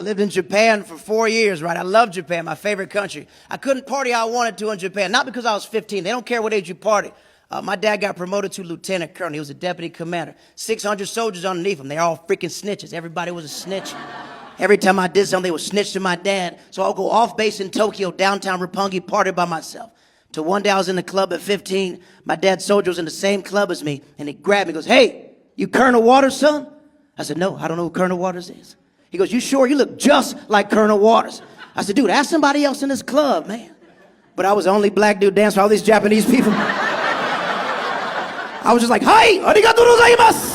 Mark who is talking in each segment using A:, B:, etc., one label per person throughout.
A: lived in Japan for 4 years, right? I love Japan, my favorite country. I couldn't party how I wanted to in Japan, not because I was 15. They don't care what age you party. My dad got promoted to lieutenant colonel. He was a deputy commander. 600 soldiers underneath him. They're all freaking snitches. Everybody was a snitch. Every time I did something, they would snitch to my dad. So I'll go off base in Tokyo, downtown Roppongi, party by myself. Till one day I was in the club at 15. My dad's soldier was in the same club as me, and he grabbed me and goes, "Hey, you Colonel Waters, son?" I said, "No, I don't know who Colonel Waters is." He goes, "You sure? You look just like Colonel Waters." I said, "Dude, ask somebody else in this club, man." But I was the only black dude dancing for all these Japanese people. I was just like, "Hi, arigatou gozaimasu.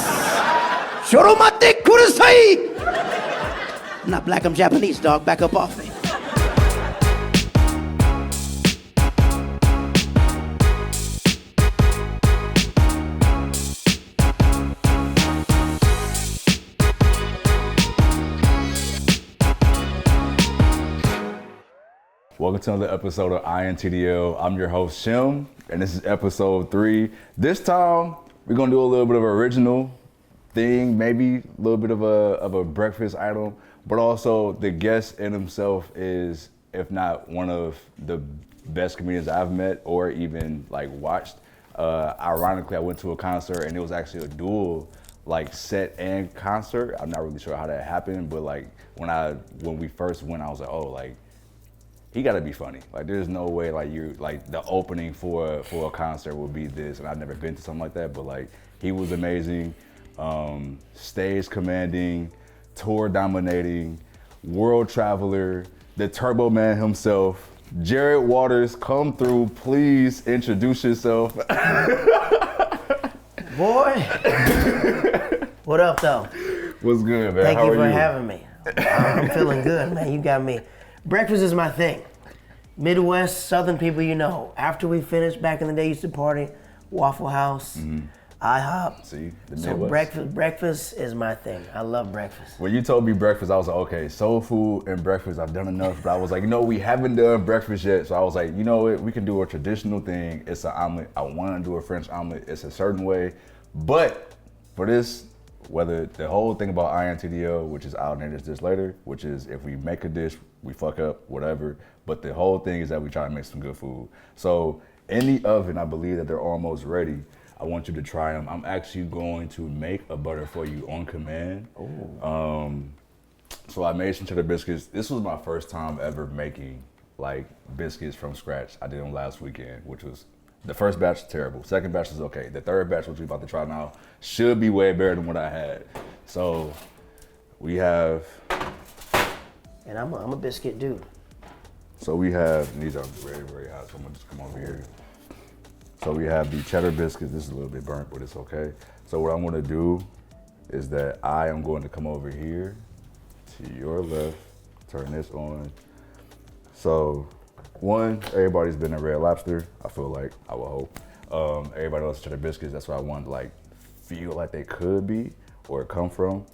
A: Shoromate kudasai." I'm not black, I'm Japanese, dog. Back up off me.
B: Welcome to another episode of INTDL. I'm your host, Shim, and this is episode 3. This time, we're gonna do a little bit of an original thing, maybe a little bit of a breakfast item, but also the guest in himself is, if not one of the best comedians I've met or even like watched. Ironically, I went to a concert and it was actually a dual like set and concert. I'm not really sure how that happened, but like when we first went, I was like, oh, like, he gotta be funny. Like, there's no way like the opening for a concert would be this, and I've never been to something like that, but like he was amazing, stage commanding, tour dominating, world traveler, the Turbo Man himself. Jared Waters, come through, please introduce yourself.
A: Boy, what up though?
B: What's good, man?
A: Thank
B: How
A: you
B: are
A: for having me. I'm feeling good, man. You got me. Breakfast is my thing. Midwest, Southern people, you know. After we finished, back in the day, used to party, Waffle House, IHOP.
B: See, the
A: so
B: Midwest.
A: breakfast is my thing. I love breakfast.
B: When you told me breakfast, I was like, okay, soul food and breakfast, I've done enough. But I was like, we haven't done breakfast yet. So I was like, you know what, we can do a traditional thing. It's an omelet. I want to do a French omelet. It's a certain way. But for this, whether the whole thing about INTDL, which is I'll name this later, which is if we make a dish, we fuck up, whatever. But the whole thing is that we try to make some good food. So in the oven, I believe that they're almost ready. I want you to try them. I'm actually going to make a butter for you on command. So I made some cheddar biscuits. This was my first time ever making like biscuits from scratch. I did them last weekend, which was the first batch terrible. Second batch was okay. The third batch, which we're about to try now, should be way better than what I had. So we have.
A: And I'm a biscuit dude.
B: So we have, and these are very, very hot, so I'm gonna just come over here. So we have the cheddar biscuits. This is a little bit burnt, but it's okay. So what I'm gonna do is that I am going to come over here to your left, turn this on. So one, everybody's been a Red Lobster, I feel like, I will hope. Everybody loves cheddar biscuits, that's what I want to like feel like they could be or come from.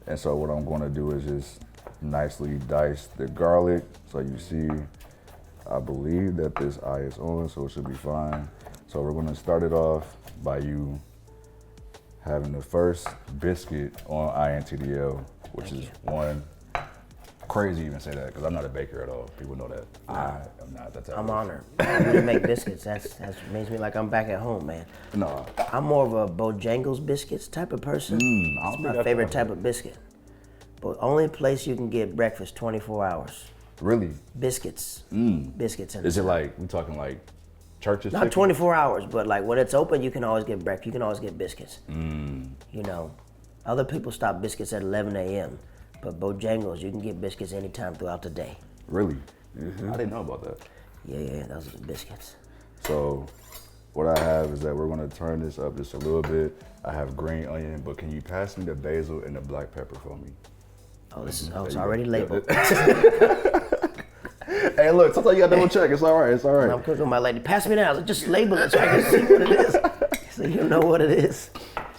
B: And so what I'm gonna do is just nicely dice the garlic. So you see, I believe that this eye is on, so it should be fine. So we're gonna start it off by you having the first biscuit on INTDL, which is one. Crazy even say that, because I'm not a baker at all. People know that. I am not that type
A: I'm
B: of
A: honored. You to make biscuits. That makes me like I'm back at home, man.
B: No.
A: I'm more of a Bojangles biscuits type of person. It's my favorite type of biscuit. But only place you can get breakfast 24 hours.
B: Really?
A: Biscuits. Biscuits.
B: Is it like, we talking like churches?
A: Not 24 hours, but like when it's open, you can always get breakfast. You can always get biscuits. You know, other people stop biscuits at 11 a.m., but Bojangles, you can get biscuits anytime throughout the day.
B: Really? I didn't know about that.
A: Yeah, those are the biscuits.
B: So what I have is that we're gonna turn this up just a little bit. I have green onion, but can you pass me the basil and the black pepper for me?
A: Oh, it's already labeled.
B: Hey, look, sometimes you gotta double check. It's all right. It's all right.
A: I'm cooking with my lady. Pass me that. Just label it so I can see what it is. So you know what it is.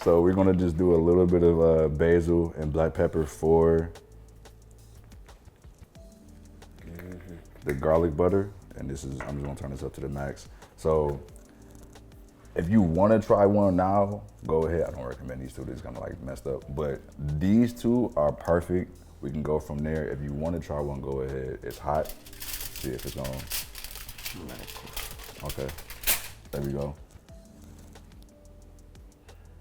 B: So we're gonna just do a little bit of basil and black pepper for the garlic butter. And this is, I'm just gonna turn this up to the max. So If you want to try one now, go ahead. I don't recommend these two. They're kind of like messed up. But these two are perfect. We can go from there. If you want to try one, go ahead. It's hot. See if it's on. Okay. There we go.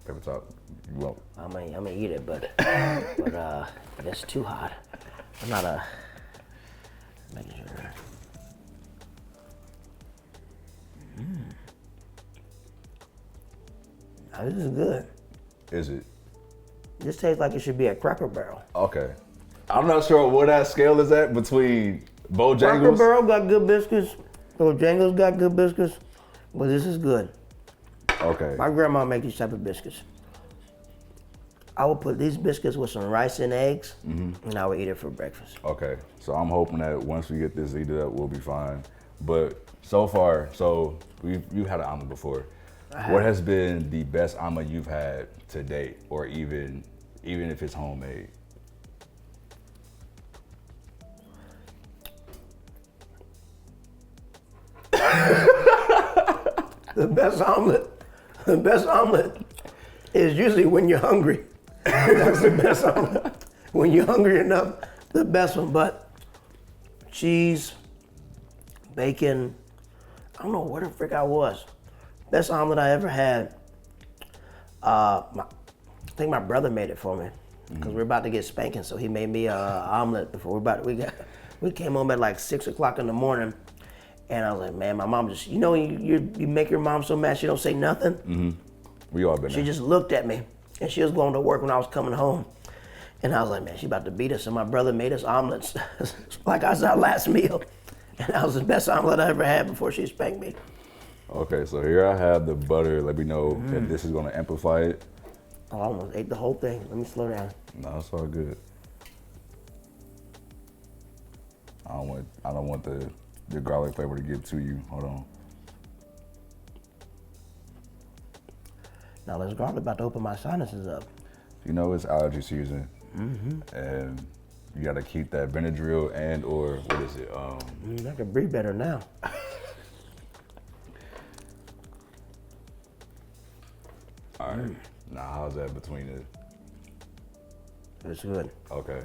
B: Paper top. You won't.
C: I'm gonna eat it, but it's too hot. I'm not making sure. Now, this is good.
B: Is it?
C: This tastes like it should be a Cracker Barrel.
B: Okay. I'm not sure where that scale is at between
C: Cracker
B: Bojangles.
C: Barrel got good biscuits. Bojangles got good biscuits, but this is good.
B: Okay.
C: My grandma makes these type of biscuits. I would put these biscuits with some rice and eggs, and I would eat it for breakfast.
B: Okay. So I'm hoping that once we get this heated up, we'll be fine. But so far, you've had an omelet before. What has been the best omelet you've had to date, or even if it's homemade?
C: The best omelet is usually when you're hungry. That's the best omelet. When you're hungry enough, the best one. But cheese, bacon, I don't know where the frick I was. Best omelet I ever had. I think my brother made it for me because we're about to get spanking, so he made me an omelet before we came home at like 6 o'clock in the morning, and I was like, man, my mom just, you make your mom so mad she don't say nothing.
B: Mm-hmm. We all been
C: She
B: there.
C: just looked at me, and she was going to work when I was coming home, and I was like, man, she about to beat us. And my brother made us omelets like I was our last meal, and that was the best omelet I ever had before she spanked me.
B: Okay, so here I have the butter. Let me know if this is gonna amplify it.
C: Oh, I almost ate the whole thing. Let me slow down.
B: No, it's all good. I don't want the garlic flavor to get to you. Hold on.
C: Now this garlic about to open my sinuses up.
B: You know it's allergy season, and you gotta keep that Benadryl and or what is it?
C: I can breathe better now.
B: All right. Now how's that between it?
C: It's good.
B: Okay.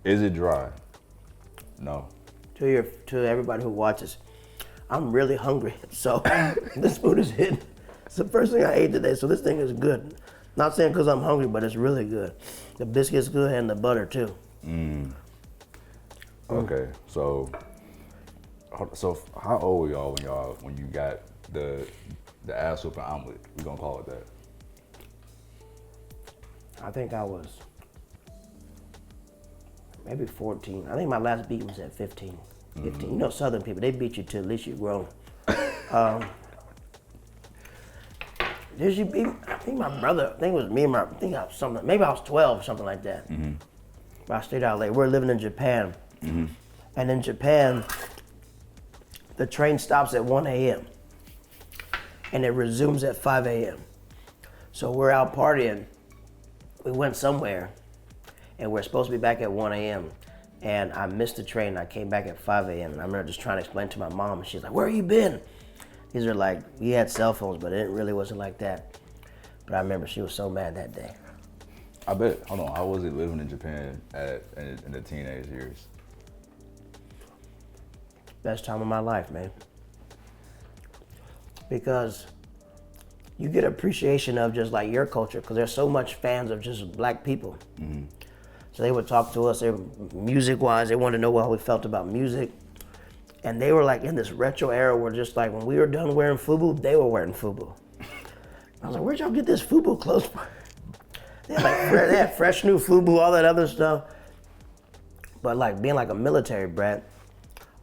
B: Is it dry? No.
C: To everybody who watches, I'm really hungry, so this food is hitting. It's the first thing I ate today, so this thing is good. Not saying because I'm hungry, but it's really good. The biscuit's good and the butter too.
B: Okay. So how old were y'all when you got the ass whooping omelet? We gonna call it that.
C: I think I was maybe 14. I think my last beat was at 15. 15. You know, Southern people, they beat you till at least you're grown. Did you beat? I think my brother. I think it was me and my. I think I was something. Maybe I was 12 or something like that. But I stayed out late. We're living in Japan, and in Japan, the train stops at 1 a.m. and it resumes at 5 a.m. So we're out partying. We went somewhere, and we're supposed to be back at 1 a.m. And I missed the train. I came back at 5 a.m. And I remember just trying to explain to my mom, and she's like, "Where have you been?" These are like, we had cell phones, but it really wasn't like that. But I remember she was so mad that day.
B: I bet. Hold on. How was it living in Japan in the teenage years?
C: Best time of my life, man. Because you get appreciation of just like your culture, because there's so much fans of just black people. So they would talk to us, music-wise, they wanted to know how we felt about music. And they were like in this retro era where just like when we were done wearing FUBU, they were wearing FUBU. I was like, where'd y'all get this FUBU clothes from? They had fresh new FUBU, all that other stuff. But like being like a military brat,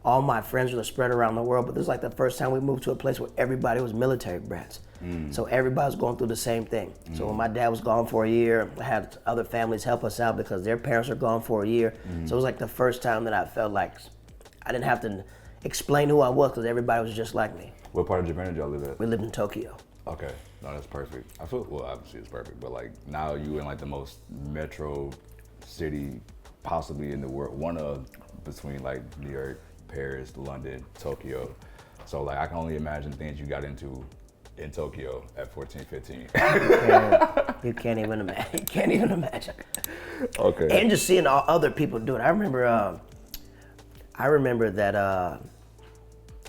C: all my friends were spread around the world, but this is like the first time we moved to a place where everybody was military brats. So everybody was going through the same thing. So when my dad was gone for a year, I had other families help us out because their parents were gone for a year. So it was like the first time that I felt like I didn't have to explain who I was because everybody was just like me.
B: What part of Japan did y'all live at?
C: We lived in Tokyo.
B: Okay. No, that's perfect. I feel, well, obviously it's perfect, but like now you in like the most metro city possibly in the world. One of between like New York, Paris, London, Tokyo. So like I can only imagine things you got into in Tokyo at 14, 15.
C: You can't even imagine. You can't even imagine.
B: Okay.
C: And just seeing all other people do it. I remember that.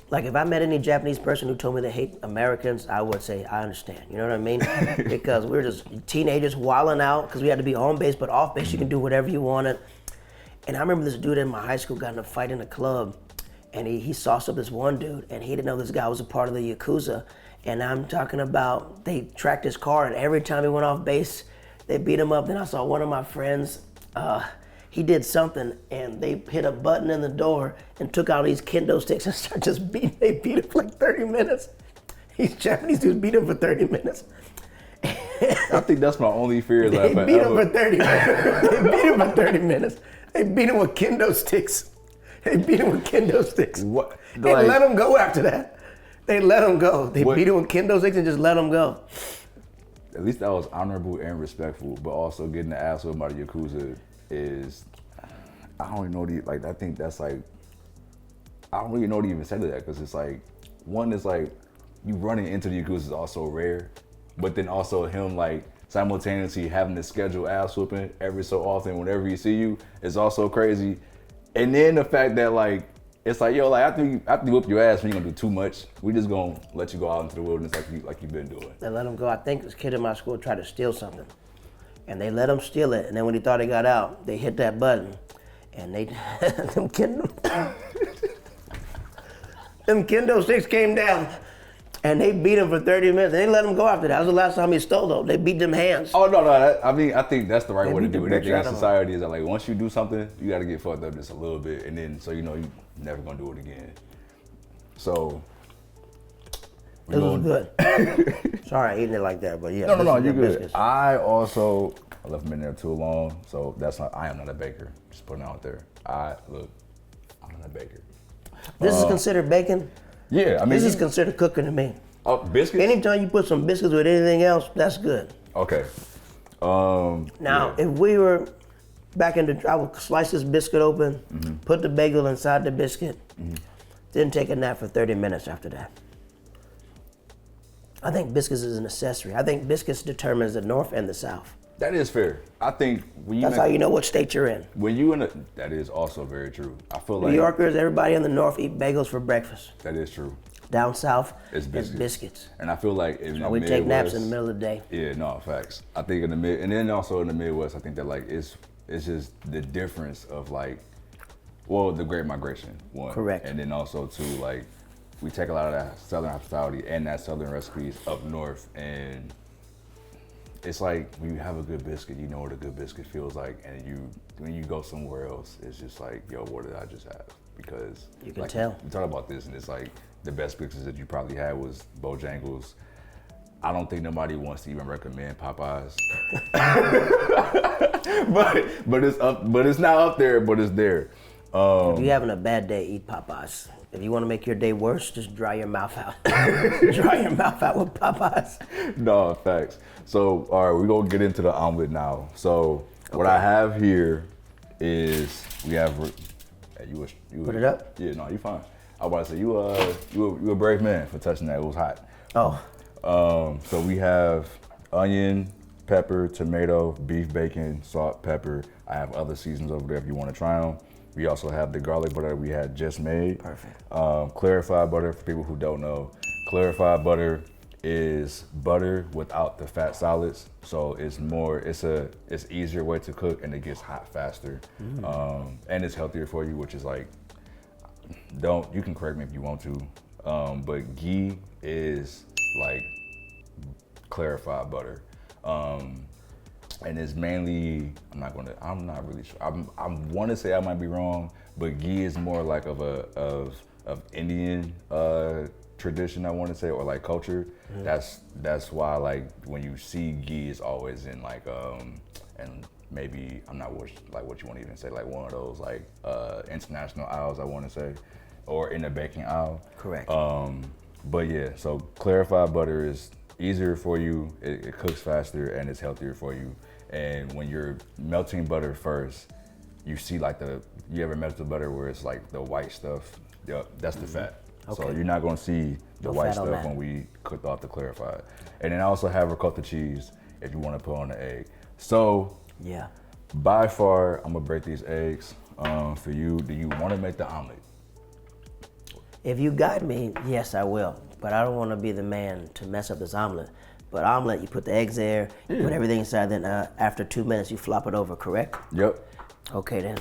C: Like if I met any Japanese person who told me they hate Americans, I would say I understand. You know what I mean? Because we were just teenagers wilding out because we had to be on base, but off base you can do whatever you wanted. And I remember this dude in my high school got in a fight in a club, and he sauced up this one dude, and he didn't know this guy was a part of the Yakuza. And I'm talking about they tracked his car, and every time he went off base, they beat him up. Then I saw one of my friends. He did something, and they hit a button in the door and took out these kendo sticks and started just beating. They beat him for like 30 minutes. These Japanese dudes beat him for 30 minutes.
B: I think that's my only fear.
C: They beat him for 30 minutes. They beat him for 30 minutes. They beat him with kendo sticks.
B: What?
C: They let him go after that. They let him go. They beat him with kendo sticks and just let him go.
B: At least that was honorable and respectful, but also getting the ass whipped by the Yakuza is, I don't even know I think that's like, I don't really know what to even say to that, because it's like, one is like, you running into the Yakuza is also rare, but then also him like simultaneously having to schedule ass whooping every so often whenever he see you is also crazy. And then the fact that like, it's like, yo, like after you whoop your ass, we ain't gonna do too much. We just gonna let you go out into the wilderness like you've been doing.
C: They let him go. I think this kid in my school tried to steal something, and they let him steal it. And then when he thought he got out, they hit that button, and them kendo sticks came down, and they beat him for 30 minutes. They let him go after that. That was the last time he stole though. They beat them hands.
B: Oh no, I think that's the right way to do it. Anything in
C: out of
B: society is that like once you do something, you got to get fucked up just a little bit, and then so you know you never gonna do it again. So
C: This was good. Sorry, I eating it like that, but yeah.
B: no, you're good.
C: Biscuits.
B: I left them in there too long, so I am not a baker. Just putting it out there. I'm not a baker.
C: This is considered bacon?
B: Yeah, I mean.
C: This is considered cooking to me.
B: Oh, biscuits?
C: Anytime you put some biscuits with anything else, that's good.
B: Okay.
C: Now, if we were back I would slice this biscuit open, put the bagel inside the biscuit, then take a nap for 30 minutes after that. I think biscuits is an accessory. I think biscuits determines the North and the South.
B: That is fair. I think
C: that's how you know what state you're in.
B: That is also very true. I feel like
C: New Yorkers, everybody in the North eat bagels for breakfast.
B: That is true.
C: Down South,
B: it's biscuits. And I feel like in the
C: we
B: Midwest,
C: take naps in the middle of the day.
B: Yeah, no, facts. I think and then also in the Midwest, I think that like it's just the difference of like, well, the Great Migration, one.
C: Correct.
B: And then also two, like, we take a lot of that Southern hospitality and that Southern recipes up north, and it's like when you have a good biscuit, you know what a good biscuit feels like, and when you go somewhere else, it's just like, yo, what did I just have? Because
C: you can
B: like,
C: tell.
B: We talk about this, and it's like the best biscuits that you probably had was Bojangles. I don't think nobody wants to even recommend Popeyes, but it's not up there, but it's there.
C: If you're having a bad day, eat Popeyes. If you want to make your day worse, just dry your mouth out. Dry your mouth out with Popeyes.
B: No, facts. So, all right, we're going to get into the omelet now. So, what I have here is we have. Hey, you
C: put it up?
B: Yeah, no, you fine. I was about to say, you a brave man for touching that. It was hot.
C: Oh.
B: So, we have onion, pepper, tomato, beef, bacon, salt, pepper. I have other seasons over there if you want to try them. We also have the garlic butter we had just made.
C: Perfect.
B: Clarified butter, for people who don't know. Clarified butter is butter without the fat solids. So it's easier way to cook, and it gets hot faster. And it's healthier for you, which is like, you can correct me if you want to, but ghee is like clarified butter. And it's mainly, I'm not really sure. I want to say I might be wrong, but ghee is more like of Indian tradition, I want to say, or like culture. That's why like when you see ghee, it's always in like and maybe I'm not like what you want to even say, like one of those like international aisles, I want to say, or in the baking aisle.
C: Correct.
B: But yeah, so clarified butter is easier for you, it cooks faster, and it's healthier for you. And when you're melting butter first, you see like you ever melt the butter where it's like the white stuff? Yep, that's the fat. So
C: Okay.
B: you're not gonna see the
C: No
B: white
C: fat on
B: stuff
C: that.
B: when we cooked off the clarified. And then I also have ricotta cheese if you want to put on the egg. So
C: Yeah.
B: by far, I'm gonna break these eggs. For you, do you want to make the omelet?
C: If you guide me, yes, I will. But I don't want to be the man to mess up this omelet. But omelet, you put the eggs there, you put everything inside, then after 2 minutes, you flop it over, correct?
B: Yep.
C: Okay, then.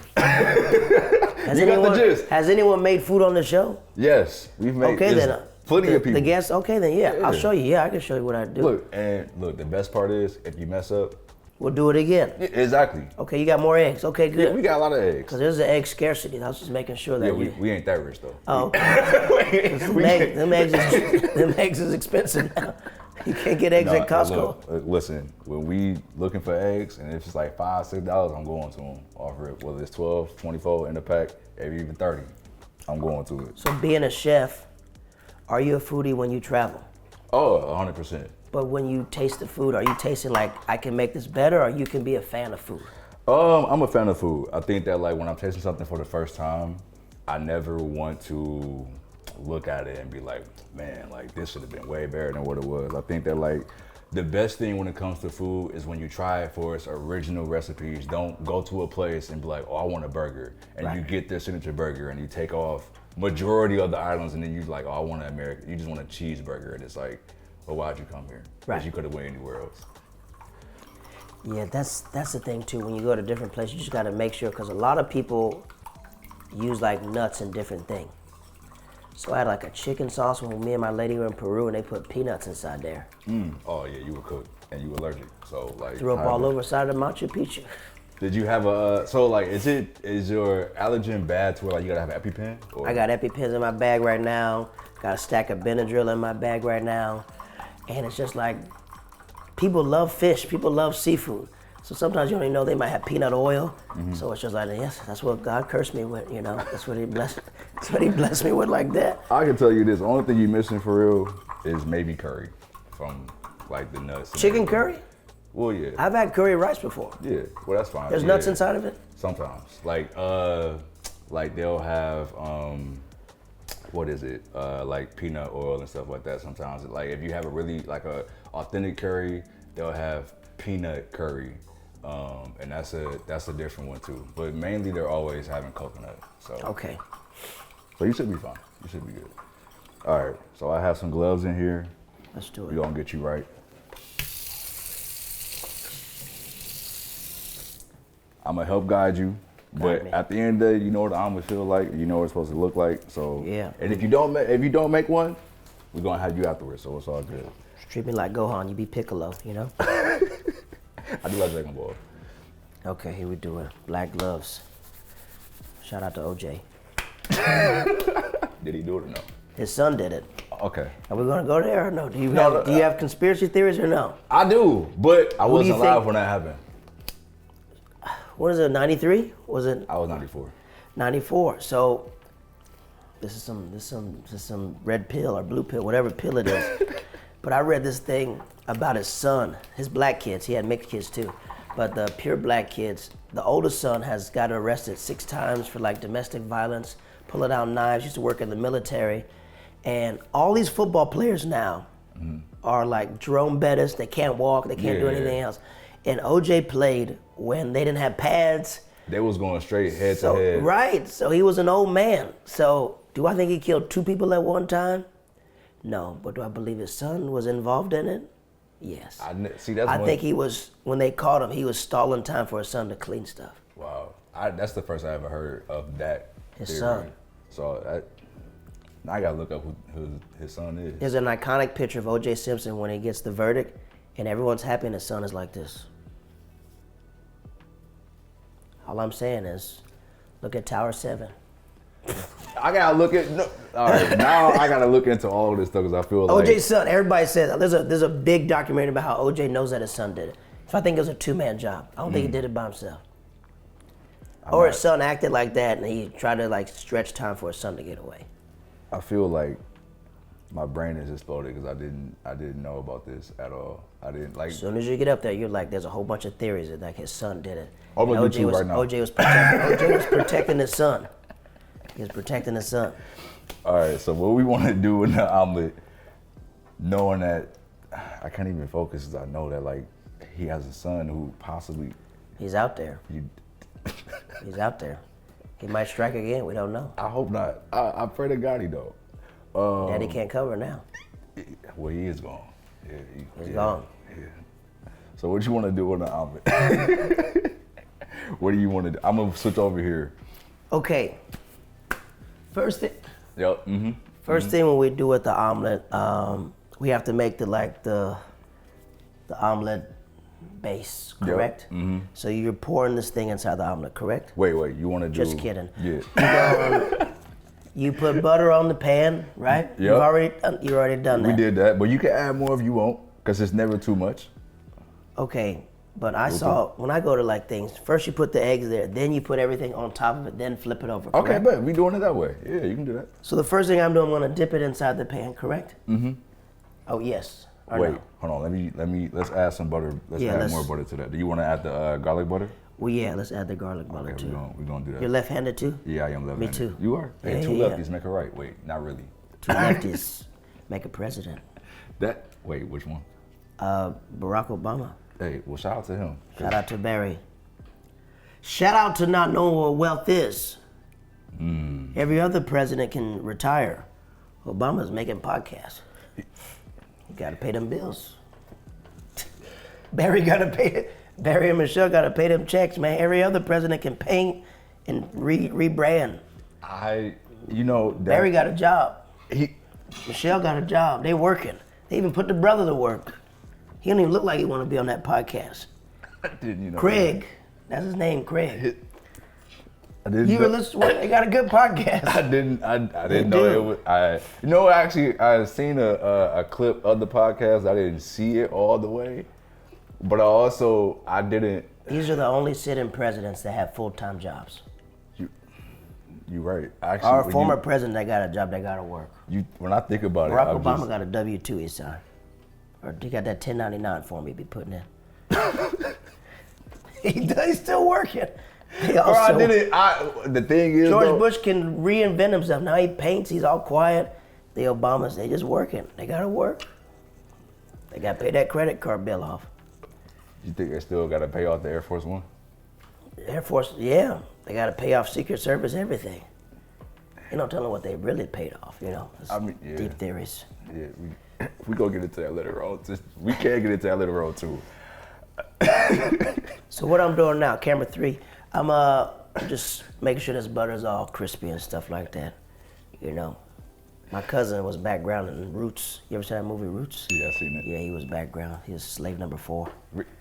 B: You got the gist.
C: Has anyone made food on the show?
B: Yes, we've made
C: Okay,
B: there's
C: then.
B: plenty of people.
C: The guests, okay, then, yeah. I'll
B: Yeah.
C: show you. Yeah, I can show you what I do.
B: Look, the best part is if you mess up,
C: We'll do it again.
B: exactly.
C: Okay, you got more eggs. Okay,
B: Yeah,
C: good.
B: we got a lot of eggs.
C: Because there's an egg scarcity. I was just making sure that
B: Yeah,
C: you...
B: we ain't that rich though.
C: Oh, okay. them eggs is expensive now. You can't get eggs at Costco.
B: Look, listen, when we looking for eggs and if it's like $5, $6, I'm going to them. Offer it, whether it's 12, 24 in the pack, maybe even 30. I'm going to it.
C: So being a chef, are you a foodie when you travel?
B: Oh, 100%.
C: But when you taste the food, are you tasting like, I can make this better, or you can be a fan of food?
B: I'm a fan of food. I think that like when I'm tasting something for the first time, I never want to look at it and be like, man, like this should have been way better than what it was. I think that like the best thing when it comes to food is when you try it for its original recipes. Don't go to a place and be like, oh, I want a burger. And you get their signature burger and you take off majority of the items and then you like, oh, I want an American. You just want a cheeseburger. And it's like, well, why'd you come here? Because you could have went anywhere else.
C: Yeah, that's the thing too. When you go to different places, you just got to make sure, because a lot of people use like nuts in different things. So I had like a chicken sauce when me and my lady were in Peru, and they put peanuts inside there.
B: Oh yeah, you were cooked and you were allergic. So like
C: Threw up all over the side of Machu Picchu.
B: Did you have a so like is your allergen bad to where like you gotta have an EpiPen? Or?
C: I got EpiPens in my bag right now. Got a stack of Benadryl in my bag right now. And it's just like, people love fish, people love seafood. So sometimes you don't even know they might have peanut oil. So it's just like, yes, that's what God cursed me with, you know. That's what he blessed me with like that.
B: I can tell you this, the only thing you're missing for real is maybe curry from like the nuts. and
C: Chicken
B: everything.
C: curry?
B: Well, yeah.
C: I've had curry rice before.
B: Yeah, well that's fine.
C: There's
B: Yeah.
C: nuts inside of it?
B: Sometimes. Like they'll have what is it? Like peanut oil and stuff like that sometimes. Like if you have a really like a authentic curry, they'll have peanut curry. And that's a different one too. But mainly they're always having coconut. So
C: Okay.
B: So you should be fine. You should be good. All right. So I have some gloves in here.
C: Let's do
B: We're
C: it.
B: gonna get you right. I'm gonna help guide you. But
C: me.
B: at the end of the day, you know what the omelet feel like. You know what it's supposed to look like. So
C: Yeah.
B: And if you don't make one, we're gonna have you afterwards. So it's all good.
C: Treat me like Gohan, you be Piccolo, you know?
B: I do like Dragon Ball.
C: Okay, here we do it. Black gloves. Shout out to OJ.
B: Did he do it or no?
C: His son did it.
B: Okay.
C: Are we gonna go there or no? Do you
B: No,
C: have conspiracy theories or no?
B: I do, but I
C: do you
B: wasn't alive
C: think-
B: when that happened.
C: What is it, 93? Was it
B: I was 94.
C: 94? So this is some red pill or blue pill, whatever pill it is. But I read this thing about his son, his black kids. He had mixed kids too, but the pure black kids. The oldest son has got arrested 6 times for like domestic violence, pulling out knives. Used to work in the military, and all these football players now are like Jerome Bettis. They can't walk. They can't do
B: Yeah.
C: anything else. And OJ played when they didn't have pads.
B: They was going straight head to head.
C: Right. So he was an old man. So do I think he killed 2 people at one time? No. But do I believe his son was involved in it? Yes.
B: See, that's
C: I
B: one,
C: think he was, when they caught him, he was stalling time for his son to clean stuff.
B: Wow. That's the first I ever heard of that.
C: His
B: theory.
C: son.
B: So now I gotta look up who his son is.
C: There's an iconic picture of O.J. Simpson when he gets the verdict, and everyone's happy, and his son is like this. All I'm saying is, look at Tower 7.
B: I gotta look at. No, all right, now I gotta look into all of this stuff because I feel like
C: OJ's son, everybody says, there's a big documentary about how OJ knows that his son did it. So I think it was a 2-man job. I don't think he did it by himself. Or his son acted like that and he tried to like stretch time for his son to get away.
B: I feel like my brain is exploded because I didn't know about this at all. I didn't like.
C: As soon as you get up there, you're like, there's a whole bunch of theories that like his son did it.
B: I'm on
C: And
B: YouTube right now.
C: OJ was protecting his son. He was protecting his son.
B: All right, so what we want to do in the omelet, knowing that I can't even focus, is I know that like he has a son who possibly
C: He's out there.
B: you.
C: He's out there. He might strike again. We don't know.
B: I hope not. I pray to God he don't.
C: Daddy can't cover now.
B: Well, he is gone. Yeah,
C: He's gone.
B: Yeah. So what you want to do on the omelet? What do you want to do? I'm gonna switch over here.
C: Okay. First thing.
B: Yep. Mm-hmm.
C: First thing when we do with the omelet, we have to make the omelet base, correct?
B: Yep. Mm-hmm.
C: So you're pouring this thing inside the omelet, correct?
B: Wait. You want to do?
C: Just kidding.
B: Yeah.
C: You put butter on the pan, right?
B: Yep.
C: You already done that.
B: We did that, but you can add more if you want, because it's never too much.
C: Okay, but I saw when I go to like things, first you put the eggs there, then you put everything on top of it, then flip it over.
B: Okay,
C: correct?
B: but we doing it that way. Yeah, you can do that.
C: So the first thing I'm doing, I'm gonna dip it inside the pan, correct? Mm-hmm. Oh yes. Or
B: Wait,
C: no?
B: hold on. Let's add some butter. Let's more butter to that. Do you want to add the garlic butter?
C: Well, yeah. Let's add the garlic butter
B: Okay,
C: too.
B: we're gonna do that.
C: You're left-handed too.
B: Yeah, I am left-handed.
C: Me too.
B: You are? Hey,
C: Yeah,
B: two
C: yeah,
B: lefties make a right. Wait, not really.
C: Two lefties make a president.
B: Wait, which one?
C: Barack Obama.
B: Hey, well, shout out to him.
C: Shout out to Barry. Shout out to not knowing what wealth is. Every other president can retire. Obama's making podcasts. You gotta pay them bills. Barry and Michelle gotta pay them checks, man. Every other president can paint and rebrand. Barry got a job. Michelle got a job. They working. They even put the brother to work. He don't even look like he want to be on that podcast.
B: Didn't
C: Craig, that's his name, Craig.
B: I didn't.
C: You were listening. They got a good podcast.
B: I didn't know it was. Actually, I seen a clip of the podcast. I didn't see it all the way, but I didn't.
C: These are the only sitting presidents that have full-time jobs.
B: You're right. Actually,
C: Our former president that got a job, that got to work.
B: When I think about
C: Barack
B: it,
C: Obama got a W-2 he signed. Or he got that 1099 form he be putting in. He's still working.
B: The thing is,
C: George Bush can reinvent himself. Now he paints, he's all quiet. The Obamas, they just working. They got to work. They got to pay that credit card bill off.
B: You think they still got to pay off the Air Force One?
C: Air Force, yeah. They got to pay off Secret Service, everything. You don't tell them what they really paid off,
B: Yeah.
C: Deep theories.
B: Yeah, we gonna get into that later on. We can get into that later on too.
C: So what I'm doing now, camera 3, I'm just making sure this butter's all crispy and stuff like that. My cousin was background in Roots. You ever seen that movie Roots?
B: Yeah, I seen it.
C: Yeah, he was background. He was slave number 4.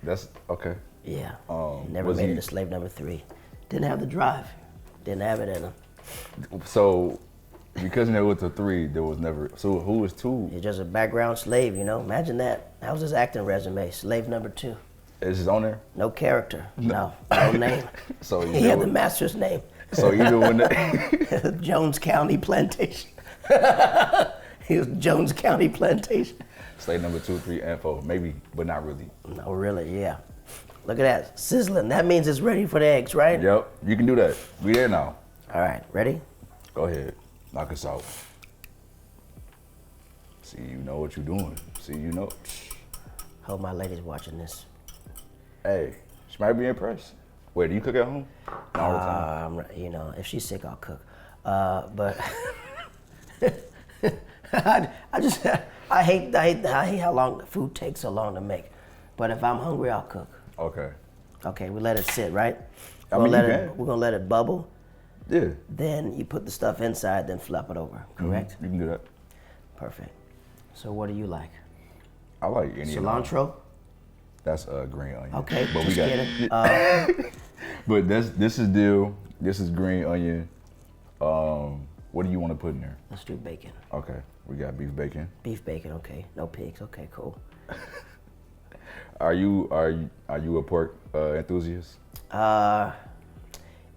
B: That's okay.
C: Yeah. He never
B: was
C: made
B: he-
C: it to slave number 3. Didn't have the drive. Didn't have it in him.
B: So, because there was a 3, there was never. So who was 2?
C: He's just a background slave, Imagine that. That was his acting resume. Slave number 2.
B: Is it on there?
C: No character. No name.
B: So
C: He had the master's name.
B: So even when
C: Jones County Plantation. He was Jones County Plantation.
B: slave number 2, 3, and 4, maybe, but not really.
C: No, really, yeah. Look at that, sizzling. That means it's ready for the eggs, right?
B: Yep, you can do that. We there now.
C: All right, ready?
B: Go ahead, knock us out. See, you know what you're doing.
C: Hope my lady's watching this.
B: Hey, she might be impressed. Wait, do you cook at home? All the time.
C: If she's sick, I'll cook. But I hate how long the food takes so long to make. But if I'm hungry, I'll cook.
B: Okay.
C: Okay, we let it sit, right?
B: I mean,
C: We're gonna let it bubble.
B: Yeah.
C: Then you put the stuff inside, then flip it over. Correct?
B: You can do that.
C: Perfect. So what do you like?
B: I like any of them.
C: Cilantro?
B: That's green onion.
C: Okay,
B: but
C: just kidding.
B: But this is dill. This is green onion. What do you want to put in there?
C: Let's do bacon.
B: Okay, we got beef bacon.
C: Beef bacon, okay. No pigs, okay, cool.
B: Are you a pork enthusiast?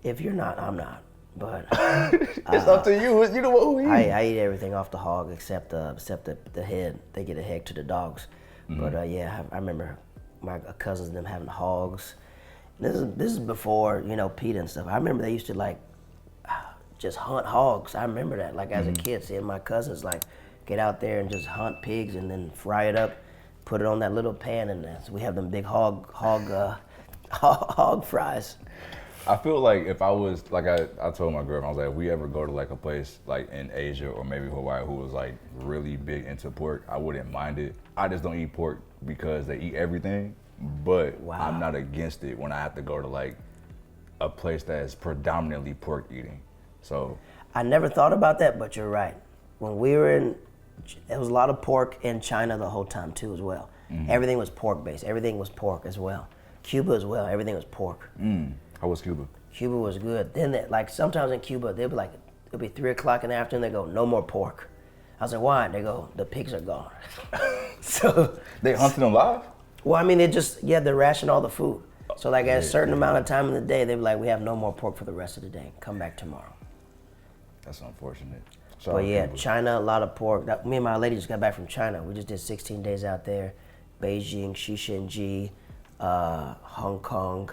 C: If you're not, I'm not. But
B: It's up to you. You know what who eat.
C: I eat everything off the hog except the head. They get a head to the dogs. But yeah, I remember my cousins and them having hogs. This is before Pete and stuff. I remember they used to just hunt hogs. I remember that, like as a kid, seeing my cousins like get out there and just hunt pigs and then fry it up, put it on that little pan, and so we have them big hog fries.
B: I feel like if I was, like I told my girlfriend, I was like, if we ever go to like a place like in Asia or maybe Hawaii who was like really big into pork, I wouldn't mind it. I just don't eat pork because they eat everything, but I'm not against it when I have to go to like a place that is predominantly pork eating. So
C: I never thought about that, but you're right. When we were there was a lot of pork in China the whole time too as well. Everything was pork based. Everything was pork as well. Cuba as well. Everything was pork.
B: How was Cuba?
C: Cuba was good. Then like sometimes in Cuba they'd be like, it'll be 3 o'clock in the afternoon. They go, no more pork. I was like, why? They go, the pigs are gone. So
B: they hunted them live?
C: Well, I mean, they ration all the food. So like at a certain amount of time in the day, they'd be like, we have no more pork for the rest of the day. Come back tomorrow.
B: That's unfortunate.
C: But yeah, China, a lot of pork. Me and my lady just got back from China. We just did 16 days out there. Beijing, Shenzhen, Hong Kong,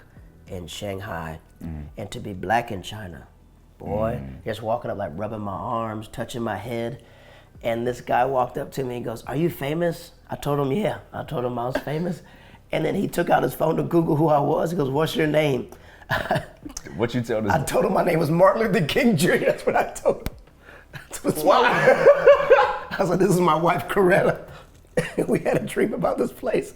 C: and Shanghai. And to be black in China, boy, just walking up like rubbing my arms, touching my head. And this guy walked up to me and goes, are you famous? I told him, yeah. I told him I was famous. And then he took out his phone to Google who I was. He goes, what's your name?
B: What you tell this?
C: I told him my name was Martin Luther King Jr. That's what I told him. That's what's I was like, this is my wife, Coretta. We had a dream about this place.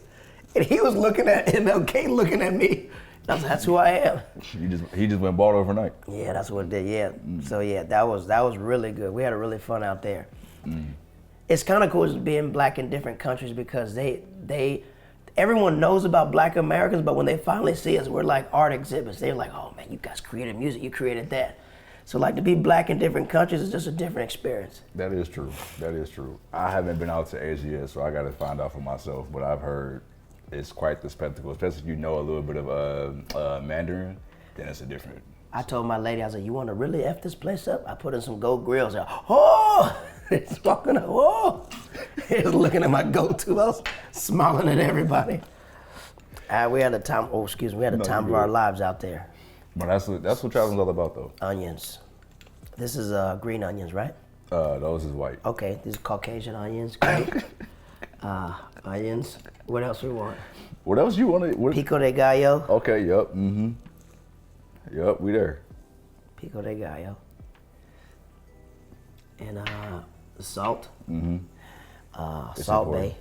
C: And he was looking at MLK, looking at me. I was like, that's who I am.
B: He just went bald overnight.
C: Yeah, that's what it did, yeah. So yeah, that was really good. We had a really fun out there. It's kind of cool just being black in different countries because everyone knows about black Americans, but when they finally see us, we're like art exhibits. They're like, oh man, you guys created music, you created that. So like to be black in different countries is just a different experience.
B: That is true. That is true. I haven't been out to Asia yet, so I got to find out for myself. But I've heard it's quite the spectacle, especially if you know a little bit of Mandarin. Then it's a different.
C: I told my lady, I was like, you want to really F this place up? I put in some gold grills. Like, oh, it's walking up. Oh, he's looking at my go-to. I was smiling at everybody. We had a time. Oh, excuse me. We had a time of our lives out there.
B: But that's what traveling's all about, though.
C: Onions. This is green onions, right?
B: Those is white.
C: Okay, these are Caucasian onions. Great. Onions. What else we want?
B: What else you want?
C: Pico de gallo.
B: Okay. Yep. Yep. We there.
C: Pico de gallo. And salt. Salt Bay.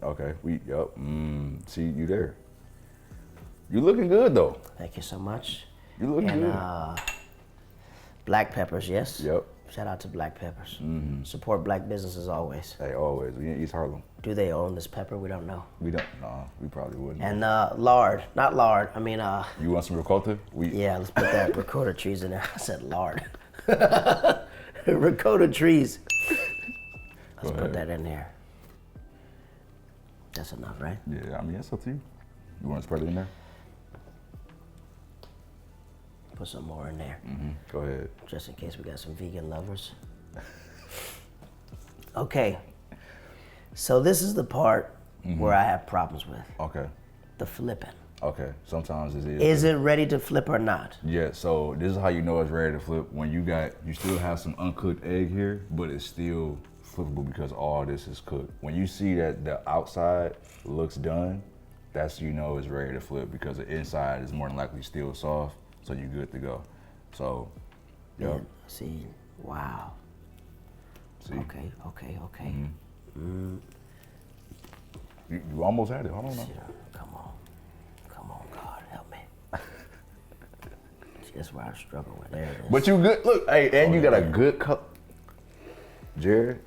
B: Okay. Yep. See, you there. You looking good though.
C: Thank you so much.
B: You looking good.
C: Black peppers, yes.
B: Yep.
C: Shout out to black peppers. Support black businesses always.
B: Hey, always. We in East Harlem.
C: Do they own this pepper? We don't know.
B: We don't. No, we probably wouldn't.
C: And lard, not lard. I mean,
B: you want some ricotta?
C: Yeah, let's put that ricotta trees in there. I said lard. Ricotta trees. Let's put that in there. That's enough, right?
B: Yeah, I mean, that's up to you. You want to spread it in there?
C: Put some more in there.
B: Go ahead.
C: Just in case we got some vegan lovers. Okay. So this is the part where I have problems with.
B: Okay.
C: The flipping.
B: Okay. Sometimes it is.
C: Is it ready to flip or not?
B: Yeah, so this is how you know it's ready to flip. When you still have some uncooked egg here, but it's still flippable because all this is cooked. When you see that the outside looks done, that's you know it's ready to flip because the inside is more than likely still soft. So you're good to go. So, yeah.
C: See, wow.
B: See.
C: Okay.
B: You almost had it. Hold on now.
C: Come on, God, help me. See, that's where I struggle with. There it is.
B: But you good. Look, hey, and you got a good cup. Jared,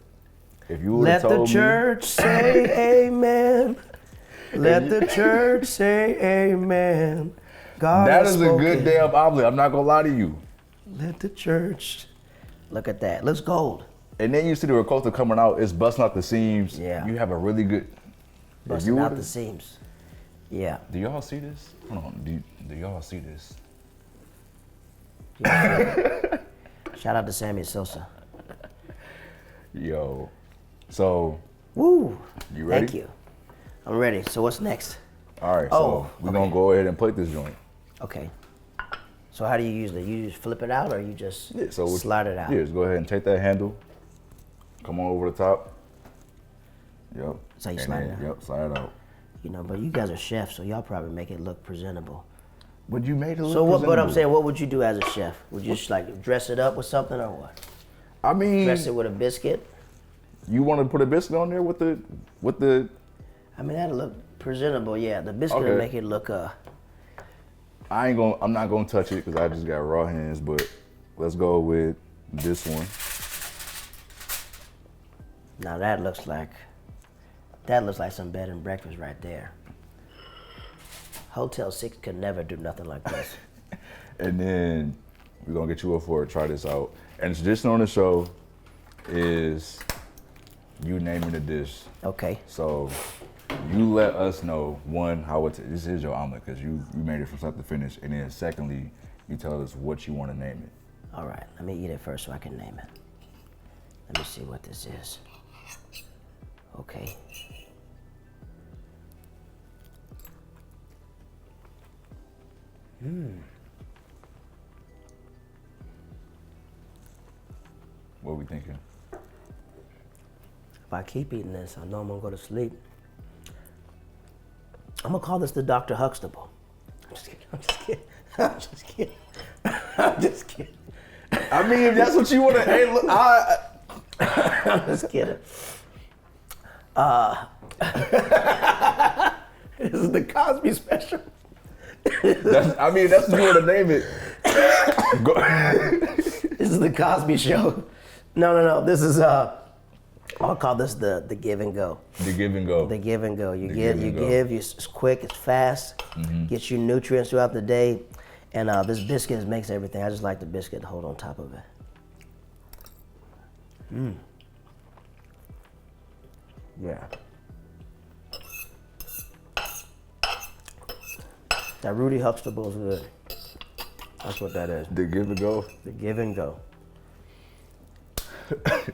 B: if you would have told me.
C: Let the church say amen. Let the church say amen. God
B: that is a good damn omelet. I'm not gonna lie to you.
C: Let the church. Look at that. Looks gold.
B: And then you see the ricotta coming out. It's busting out the seams.
C: Yeah.
B: You have a really good.
C: Busting out the seams. Yeah.
B: Do y'all see this? Hold on. Do y'all see this?
C: Shout out to Sammy Sosa.
B: Yo. So.
C: Woo.
B: You ready?
C: Thank you. I'm ready. So what's next?
B: All right. So we're gonna go ahead and plate this joint.
C: Okay. So how do you use it? You just flip it out or you just
B: So
C: slide it out?
B: Yeah, just go ahead and take that handle. Come on over the top. Yep.
C: So you slide it out?
B: Yep, slide it out.
C: You know, but you guys are chefs, so y'all probably make it look presentable.
B: But you made it look
C: So what? But I'm
B: presentable.
C: saying, what would you do as a chef? Would you just like dress it up with something or what?
B: I mean,
C: Dress it with a biscuit?
B: you want to put a biscuit on there with the
C: I mean, that'd look presentable. Yeah, the biscuit
B: Okay.
C: would make it look.
B: I'm not gonna touch it because I just got raw hands. But let's go with this one.
C: Now that looks like some bed and breakfast right there. Hotel 6 could never do nothing like this.
B: And then we're gonna get you up for it. Try this out. And tradition on the show is you naming the dish.
C: Okay.
B: So you let us know, one, how this is your omelet because you made it from start to finish, and then secondly, you tell us what you want to name it.
C: All right. Let me eat it first so I can name it. Let me see what this is. Okay.
B: What are we thinking?
C: If I keep eating this, I know I'm gonna go to sleep. I'm gonna call this the Dr. Huxtable. I'm just kidding. I'm just kidding. I'm just kidding. I'm just kidding.
B: I mean, if that's what you want to, hey, look,
C: I'm just kidding. This is the Cosby Special.
B: that's what you want to name it. Go.
C: This is the Cosby Show. No. This is I'll call this the give and go.
B: The give and go.
C: The give and go. You
B: The
C: give,
B: give
C: you
B: and go.
C: give. It's quick. It's fast. Gets you nutrients throughout the day. And this biscuit makes everything. I just like the biscuit to hold on top of it. Yeah. That Rudy Huxtable is good. That's what that is.
B: The give and go.
C: The give and go. Let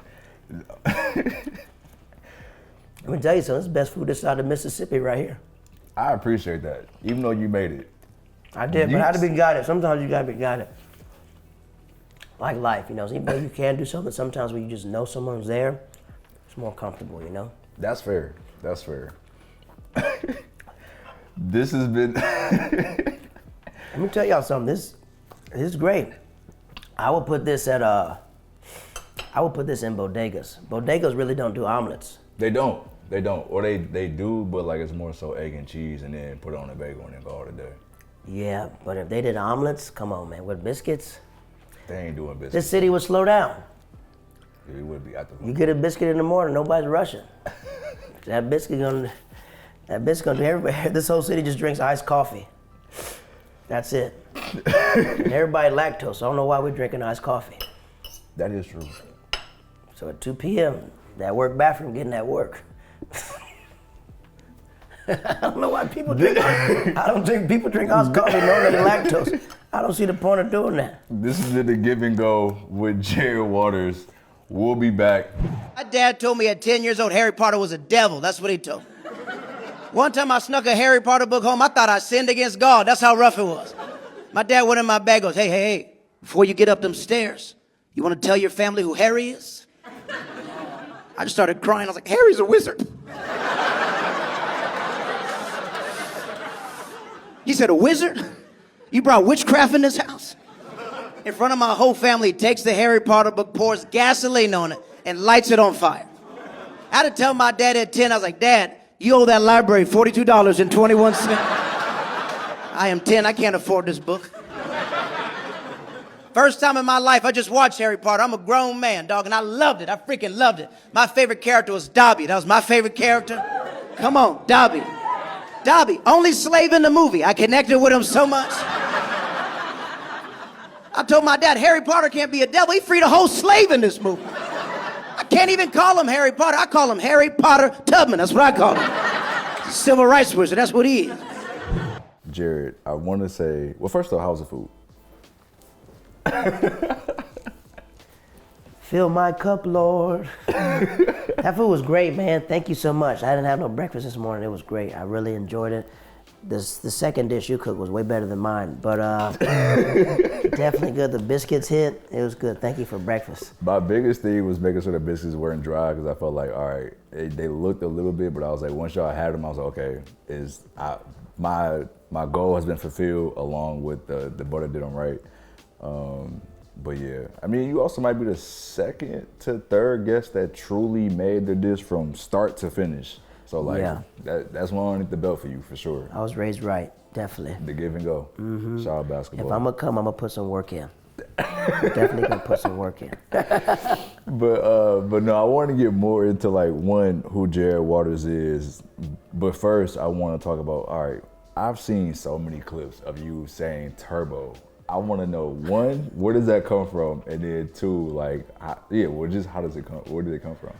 C: me tell you something. This is the best food this side of Mississippi right here.
B: I appreciate that, even though you made it.
C: I did, but I had to be guided. Sometimes you gotta be guided. Like life, you know. Even though you can do something, sometimes when you just know someone's there, it's more comfortable, you know.
B: That's fair. That's fair. This has been.
C: Let me tell y'all something. This is great. I would put this in bodegas. Bodegas really don't do omelets.
B: They don't. Or they do, but like it's more so egg and cheese, and then put it on a bagel and then call it a day.
C: Yeah, but if they did omelets, come on, man, with biscuits,
B: They ain't doing business.
C: this city would slow down.
B: It would be after.
C: You get a biscuit in the morning, nobody's rushing. That biscuit gonna do everybody. This whole city just drinks iced coffee. That's it. And everybody lactose. So I don't know why we're drinking iced coffee.
B: That is true.
C: So at 2 p.m., that work bathroom getting that work. I don't know why people drink. I don't think people drink iced coffee knowing they're lactose. I don't see the point of doing that.
B: This is the give and go with Jared Waters. We'll be back.
A: My dad told me at 10 years old Harry Potter was a devil. That's what he told me. One time I snuck a Harry Potter book home. I thought I sinned against God. That's how rough it was. My dad went in my bag, goes, hey, before you get up them stairs, you want to tell your family who Harry is? I just started crying. I was like, Harry's a wizard. He said, a wizard? You brought witchcraft in this house? In front of my whole family, he takes the Harry Potter book, pours gasoline on it, and lights it on fire. I had to tell my dad at 10, I was like, Dad, you owe that library $42.21. I am 10, I can't afford this book. First time in my life, I just watched Harry Potter. I'm a grown man, dog, and I loved it. I freaking loved it. My favorite character was Dobby. That was my favorite character. Come on, Dobby. Dobby, only slave in the movie. I connected with him so much. I told my dad, Harry Potter can't be a devil. He freed a whole slave in this movie. I can't even call him Harry Potter. I call him Harry Potter Tubman. That's what I call him. Civil rights wizard. That's what he is.
B: Jared, I want to say, well, first of all, how's the food?
C: Fill my cup, Lord. That food was great, man. Thank you so much. I didn't have no breakfast this morning. It was great. I really enjoyed it. The second dish you cooked was way better than mine, but definitely good. The biscuits hit. It was good. Thank you for breakfast.
B: My biggest thing was making sure the biscuits weren't dry because I felt like, all right, they looked a little bit, but I was like, once y'all had them, I was like, okay, my goal has been fulfilled along with the butter did them right. But yeah, I mean, you also might be the second to third guest that truly made the dish from start to finish. So like, that's one underneath the belt for you for sure.
C: I was raised right, definitely.
B: The give and go. Mm-hmm. Shout out basketball.
C: If I'm gonna come, I'm gonna put some work in. Definitely gonna put some work in.
B: But no, I want to get more into like who Jared Waters is. But first, I want to talk about, all right, I've seen so many clips of you saying turbo. I want to know, one, where does that come from? And then two, like, how does it come? Where did it come from?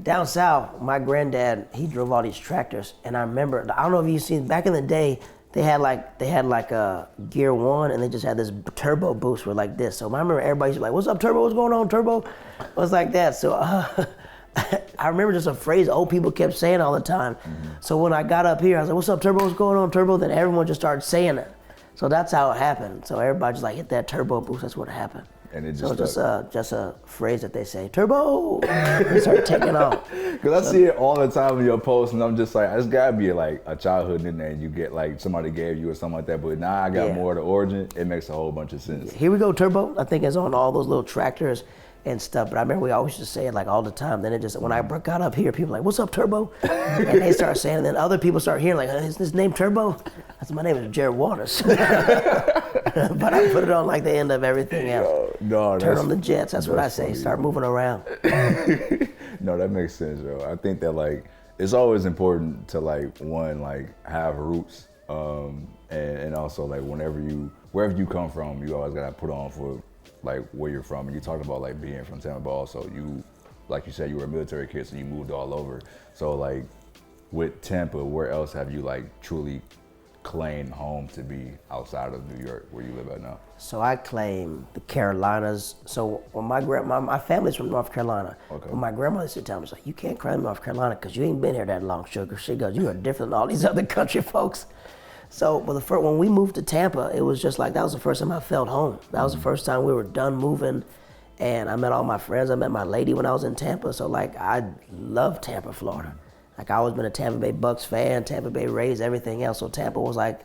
C: Down south, my granddad, he drove all these tractors, and I remember, I don't know if you've seen, back in the day, they had like a gear one, and they just had this turbo boost with like this. So I remember everybody's like, "What's up, turbo? What's going on, turbo?" It was like that. So I remember just a phrase old people kept saying all the time. Mm-hmm. So when I got up here, I was like, "What's up, turbo? What's going on, turbo?" Then everyone just started saying it. So that's how it happened. So everybody just like hit that turbo boost. That's what happened.
B: And it
C: just just a phrase that they say, turbo. They start taking off.
B: Because I see it all the time in your posts, and I'm just like, it's gotta be like a childhood nickname you get, like somebody gave you or something like that. But now I got more of the origin. It makes a whole bunch of sense.
C: Here we go, turbo. I think it's on all those little tractors and stuff. But I remember we always used to say it like all the time. Then it just, when I got up here, people were like, "What's up, turbo?" And they start saying it. And then other people start hearing like, "Is his name Turbo?" I said, "My name is Jared Waters." But I put it on like the end of everything else.
B: No,
C: turn on the jets. That's what I say. Start moving around.
B: No, that makes sense, yo. I think that like it's always important to like have roots, and also like wherever you come from, you always gotta put on for like where you're from. And you talked about like being from Tampa, but also you, like you said, you were a military kid, so you moved all over. So like with Tampa, where else have you like truly claim home to be outside of New York, where you live at now?
C: So I claim the Carolinas. So when my family's from North Carolina. Okay. When my grandmother used to tell me, she's like, "You can't claim North Carolina because you ain't been here that long, sugar." She goes, "You are different than all these other country folks." So when we moved to Tampa, it was just like, that was the first time I felt home. That was the first time we were done moving, and I met all my friends. I met my lady when I was in Tampa. So like, I love Tampa, Florida. Like, I always been a Tampa Bay Bucks fan, Tampa Bay Rays, everything else. So Tampa was like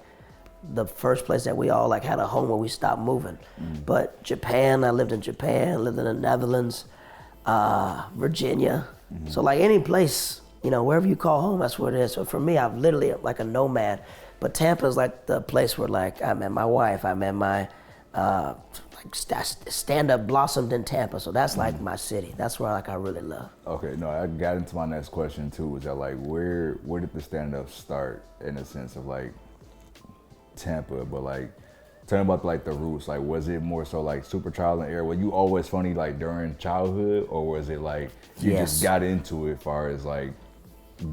C: the first place that we all like had a home where we stopped moving. But Japan, I lived in Japan, lived in the Netherlands, Virginia. So like any place, wherever you call home, that's where it is. So for me, I'm literally like a nomad. But Tampa is like the place where like I met my wife, I met my stand-up blossomed in Tampa, so that's like my city. That's where like I really love.
B: Okay, no, I got into my next question too, which I like, where did the stand-up start in a sense of like Tampa, but like tell me about like the roots. Like, was it more so like super trial and error? Were you always funny like during childhood, or was it like you just got into it as far as like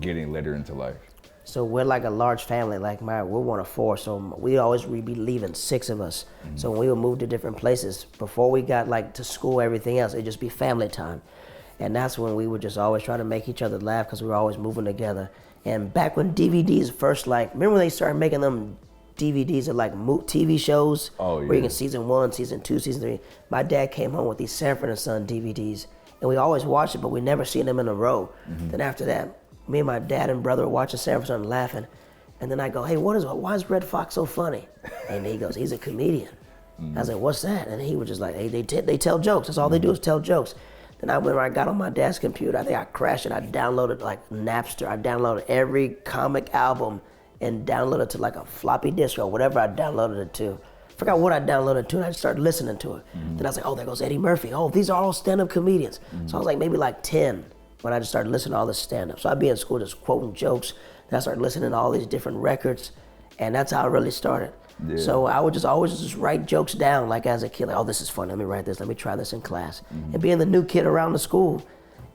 B: getting later into life?
C: So we're like a large family. Like we're one of four, so we'd always be leaving, 6 of us. So when we would move to different places, before we got like to school, everything else, it'd just be family time. And that's when we would just always try to make each other laugh because we were always moving together. And back when DVDs first, like, remember when they started making them DVDs of like TV shows?
B: Oh, yeah.
C: Where you can season 1, season 2, season 3. My dad came home with these Sanford & Son DVDs, and we always watched it, but we never seen them in a row. Then after that, me and my dad and brother were watching Sanford & Son laughing, and then I go, "Hey, why is Red Fox so funny?" And he goes, "He's a comedian." I was like, "What's that?" And he was just like, "Hey, they tell jokes. That's all they do is tell jokes." Then I got on my dad's computer. I think I crashed it. I downloaded like Napster. I downloaded every comic album and downloaded it to like a floppy disk or whatever I downloaded it to. Forgot what I downloaded to, and I just started listening to it. Then I was like, "Oh, there goes Eddie Murphy. Oh, these are all stand-up comedians." So I was like maybe like 10 when I just started listening to all this stand-up. So I'd be in school just quoting jokes. Then I started listening to all these different records, and that's how it really started. Yeah. So I would just always just write jokes down, like as a kid, like, "Oh, this is funny, let me write this, let me try this in class." And being the new kid around the school,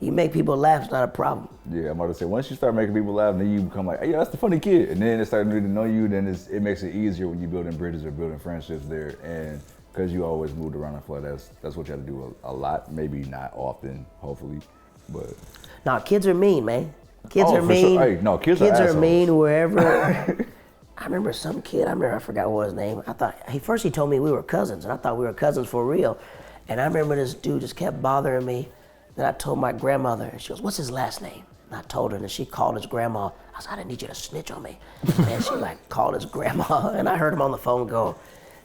C: you make people laugh, it's not a problem.
B: Yeah, I'm about to say, once you start making people laugh, then you become like, "Hey, yeah, that's the funny kid." And then they start getting to know you, then it makes it easier when you're building bridges or building friendships there. And because you always moved around, I feel like that's what you have to do a lot, maybe not often, hopefully, but.
C: No, kids are mean, man. Kids are mean.
B: Sure. Hey, no, kids are
C: mean wherever. I remember some kid, I forgot what his name. First he told me we were cousins, and I thought we were cousins for real. And I remember this dude just kept bothering me. Then I told my grandmother, and she goes, what's his last name? And I told her, and she called his grandma. I said, I didn't need you to snitch on me. And she like called his grandma, and I heard him on the phone go,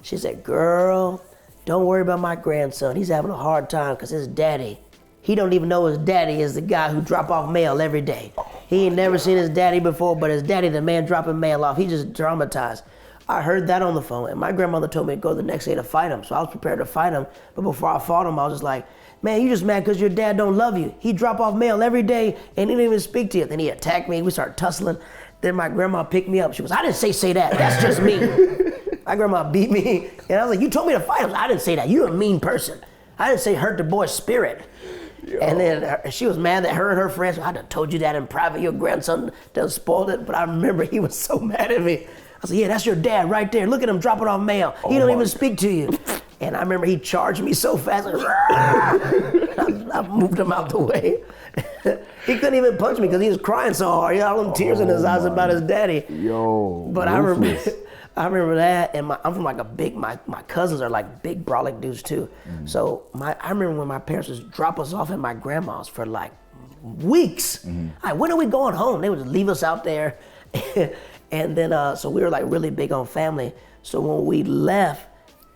C: she said, girl, don't worry about my grandson. He's having a hard time because his daddy, he don't even know his daddy is the guy who drop off mail every day. He ain't never seen his daddy before, but his daddy, the man dropping mail off, he just traumatized. I heard that on the phone, and my grandmother told me to go the next day to fight him. So I was prepared to fight him, but before I fought him, I was just like, man, you just mad because your dad don't love you. He drop off mail every day, and he didn't even speak to you. Then he attacked me, we started tussling. Then my grandma picked me up. She goes, I didn't say that, that's just me. My grandma beat me, and I was like, you told me to fight him. I didn't say that, you're a mean person. I didn't say hurt the boy's spirit. Yo. And then she was mad that her and her friends, I done told you that in private, your grandson done spoiled it, but I remember he was so mad at me. I said, yeah, that's your dad right there. Look at him dropping off mail. He don't even speak to you. And I remember he charged me so fast. I moved him out the way. He couldn't even punch me because he was crying so hard. He had all them tears in his eyes about his daddy.
B: Yo,
C: but I remember that, and I'm from like my cousins are like big brolic dudes too. So I remember when my parents would drop us off at my grandma's for like weeks. Like, when are we going home? They would just leave us out there. And then, so we were like really big on family. So when we left,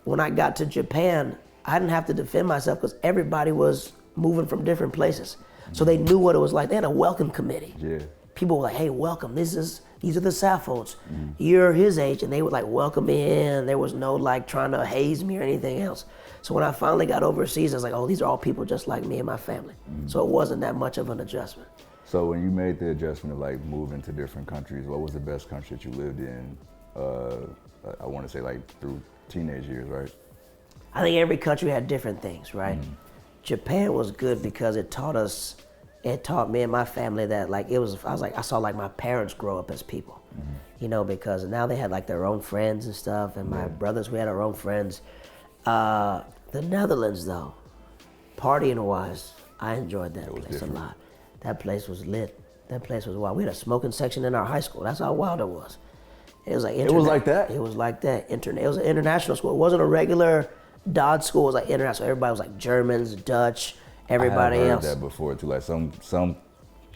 C: when I got to Japan, I didn't have to defend myself because everybody was moving from different places. So they knew what it was like. They had a welcome committee. Yeah. People were like, hey, welcome. These are the Sappho's. You're his age. And they would like welcome me in. There was no like trying to haze me or anything else. So when I finally got overseas, I was like, oh, these are all people just like me and my family. So it wasn't that much of an adjustment.
B: So when you made the adjustment of like moving to different countries, what was the best country that you lived in? I want to say like through teenage years, right?
C: I think every country had different things, right? Japan was good because it taught me and my family that like I saw like my parents grow up as people, you know, because now they had like their own friends and stuff, and my brothers, we had our own friends. The Netherlands though, partying wise, I enjoyed that place a lot. That place was lit. That place was wild. We had a smoking section in our high school. That's how wild it was. It was like
B: it was like that?
C: It was like that. It was an international school. It wasn't a regular Dodge school. It was like international. Everybody was like Germans, Dutch, everybody else.
B: I have heard that before too. Like some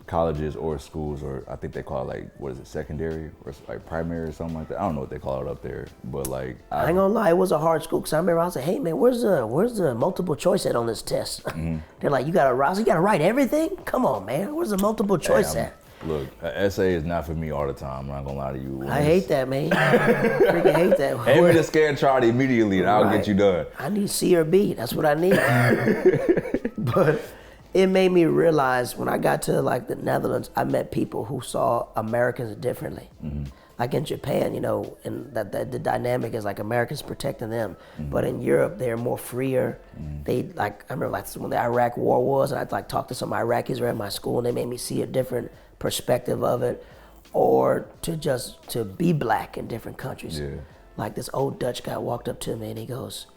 B: colleges or schools, or I think they call it like, what is it, secondary or like primary or something like that. I don't know what they call it up there, but like
C: I ain't gonna lie, it was a hard school because I remember I was like, hey man, where's the multiple choice at on this test? They're like, you gotta write everything? Come on, man, where's the multiple choice at?
B: Look, an essay is not for me all the time. I'm not gonna lie to you.
C: I hate that, man. I freaking hate that.
B: Hand me the scantron immediately and I'll get you done.
C: I need C or B. That's what I need. But it made me realize when I got to like the Netherlands, I met people who saw Americans differently. Like in Japan, you know, and that the dynamic is like Americans protecting them. But in Europe, they're more freer. They like, I remember like when the Iraq War was, and I'd like talk to some Iraqis who were at my school, and they made me see a different perspective of it, or to be black in different countries. Like this old Dutch guy walked up to me and he goes,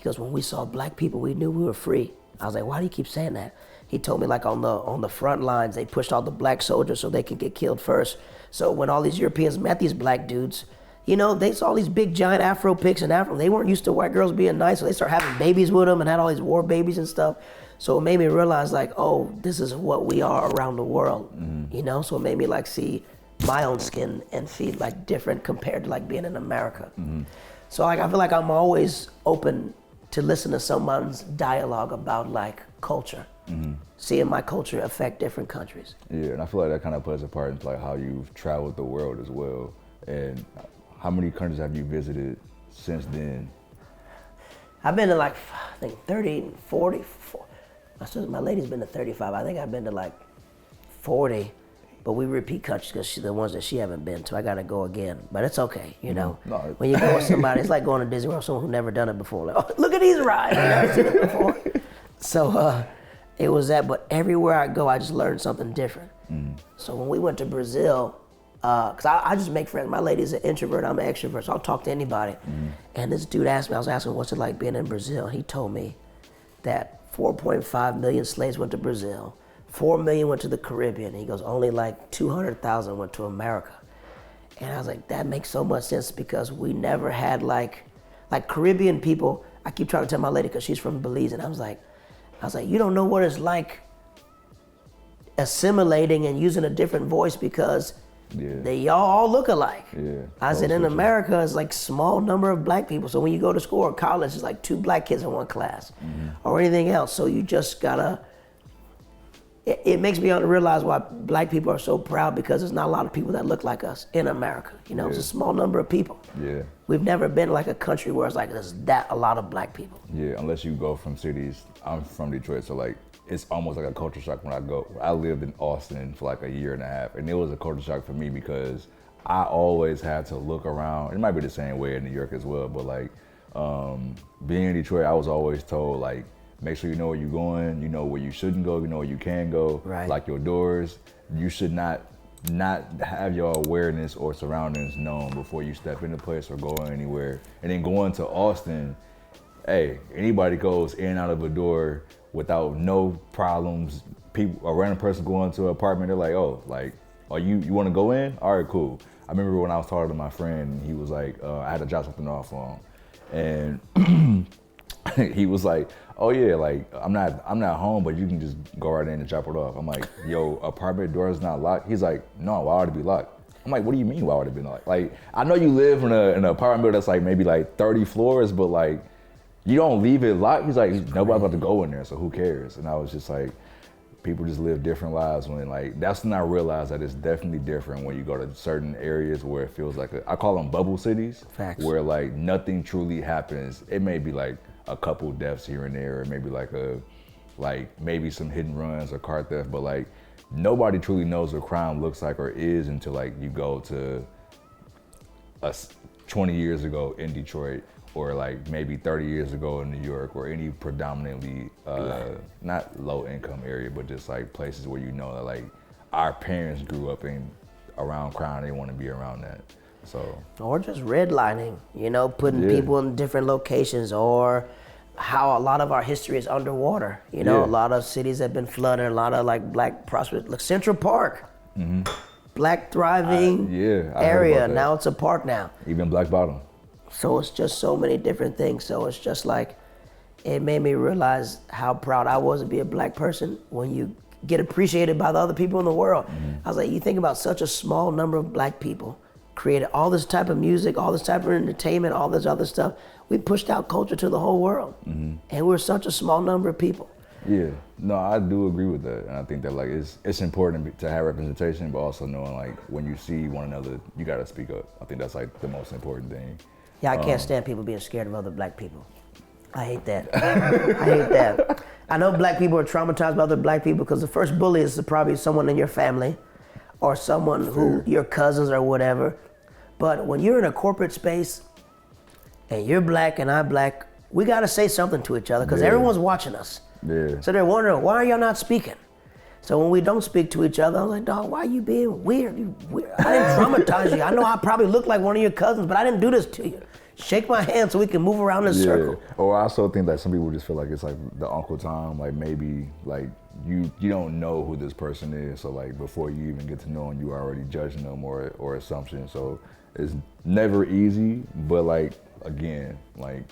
C: when we saw black people, we knew we were free. I was like, why do you keep saying that? He told me like on the front lines, they pushed all the black soldiers so they could get killed first. So when all these Europeans met these black dudes, you know, they saw these big giant Afro pics in Africa. They weren't used to white girls being nice, so they started having babies with them and had all these war babies and stuff. So it made me realize like, oh, this is what we are around the world, you know? So it made me like see my own skin and feel like different compared to like being in America. So like I feel like I'm always open to listen to someone's dialogue about like culture, seeing my culture affect different countries.
B: Yeah, and I feel like that kind of plays a part into like how you've traveled the world as well. And how many countries have you visited since then?
C: I've been to like, I think 30, 40, my lady's been to 35. I think I've been to like 40, but we repeat countries because the ones that she haven't been to, I gotta go again. But it's okay, you know. When you go with somebody, it's like going to Disney World, someone who never done it before. Like, oh, look at these rides, I've never seen it before. So it was that, but everywhere I go, I just learned something different. So when we went to Brazil, because I just make friends. My lady's an introvert, I'm an extrovert, so I'll talk to anybody. And this dude asked me, I was asking, what's it like being in Brazil? He told me that 4.5 million slaves went to Brazil, 4 million went to the Caribbean. He goes, only like 200,000 went to America. And I was like, that makes so much sense because we never had like Caribbean people. I keep trying to tell my lady because she's from Belize, and I was like, you don't know what it's like assimilating and using a different voice because they y'all all look alike.
B: Yeah.
C: I said in America it's like small number of black people. So when you go to school or college, it's like 2 black kids in one class or anything else. So you just gotta. It makes me realize why black people are so proud because there's not a lot of people that look like us in America. You know, it's a small number of people.
B: Yeah.
C: We've never been like a country where it's like there's that a lot of black people.
B: Yeah, unless you go from cities. I'm from Detroit, so like it's almost like a culture shock when I go. I lived in Austin for like a year and a half, and it was a culture shock for me because I always had to look around. It might be the same way in New York as well, but like being in Detroit, I was always told like, make sure you know where you're going, you know where you shouldn't go, you know where you can go, like your doors. You should not have your awareness or surroundings known before you step into a place or go anywhere. And then going to Austin, hey, anybody goes in and out of a door without no problems. People, a random person going to an apartment, they're like, oh, like, are you want to go in? All right, cool. I remember when I was talking to my friend, he was like, I had to drop something off on him. And he was like, oh yeah, like I'm not home, but you can just go right in and drop it off. I'm like, yo, apartment door is not locked. He's like, no, why would it be locked? I'm like, what do you mean why would it be locked? Like, I know you live in an apartment building that's like maybe like 30 floors, but like you don't leave it locked. He's like, nobody's about to go in there, so who cares? And I was just like, people just live different lives when like, that's when I realized that it's definitely different when you go to certain areas where it feels like, I call them bubble cities.
C: Facts.
B: Where like nothing truly happens. It may be like a couple deaths here and there, or maybe maybe some hidden runs or car theft, but like nobody truly knows what crime looks like or is until like you go to 20 years ago in Detroit, or like maybe 30 years ago in New York, or any predominantly not low income area, but just like places where you know that like our parents grew up in around crime, they want to be around that. So, or
C: just redlining, you know, putting people in different locations, or how a lot of our history is underwater. You know, a lot of cities have been flooded, a lot of like black prosperous, like Central Park, black thriving area. Now it's a park now.
B: Even Black Bottom.
C: So it's just so many different things. So it's just like, it made me realize how proud I was to be a black person when you get appreciated by the other people in the world. I was like, you think about such a small number of black people created all this type of music, all this type of entertainment, all this other stuff. We pushed out culture to the whole world. And we're such a small number of people.
B: Yeah, no, I do agree with that. And I think that like it's important to have representation, but also knowing like when you see one another, you gotta speak up. I think that's like the most important thing.
C: Yeah, I can't stand people being scared of other black people. I hate that. I hate that. I know black people are traumatized by other black people because the first bully is probably someone in your family or someone who, your cousins or whatever. But when you're in a corporate space and you're black and I'm black, we gotta say something to each other because everyone's watching us. So they're wondering, why are y'all not speaking? So when we don't speak to each other, I'm like, dog, why are you being weird? You weird. I didn't traumatize you. I know I probably look like one of your cousins, but I didn't do this to you. Shake my hand so we can move around in a circle.
B: Or I also think that some people just feel like it's like the Uncle Tom, like maybe like you don't know who this person is, so like before you even get to know them, you are already judging them or assumption. So it's never easy, but like again, like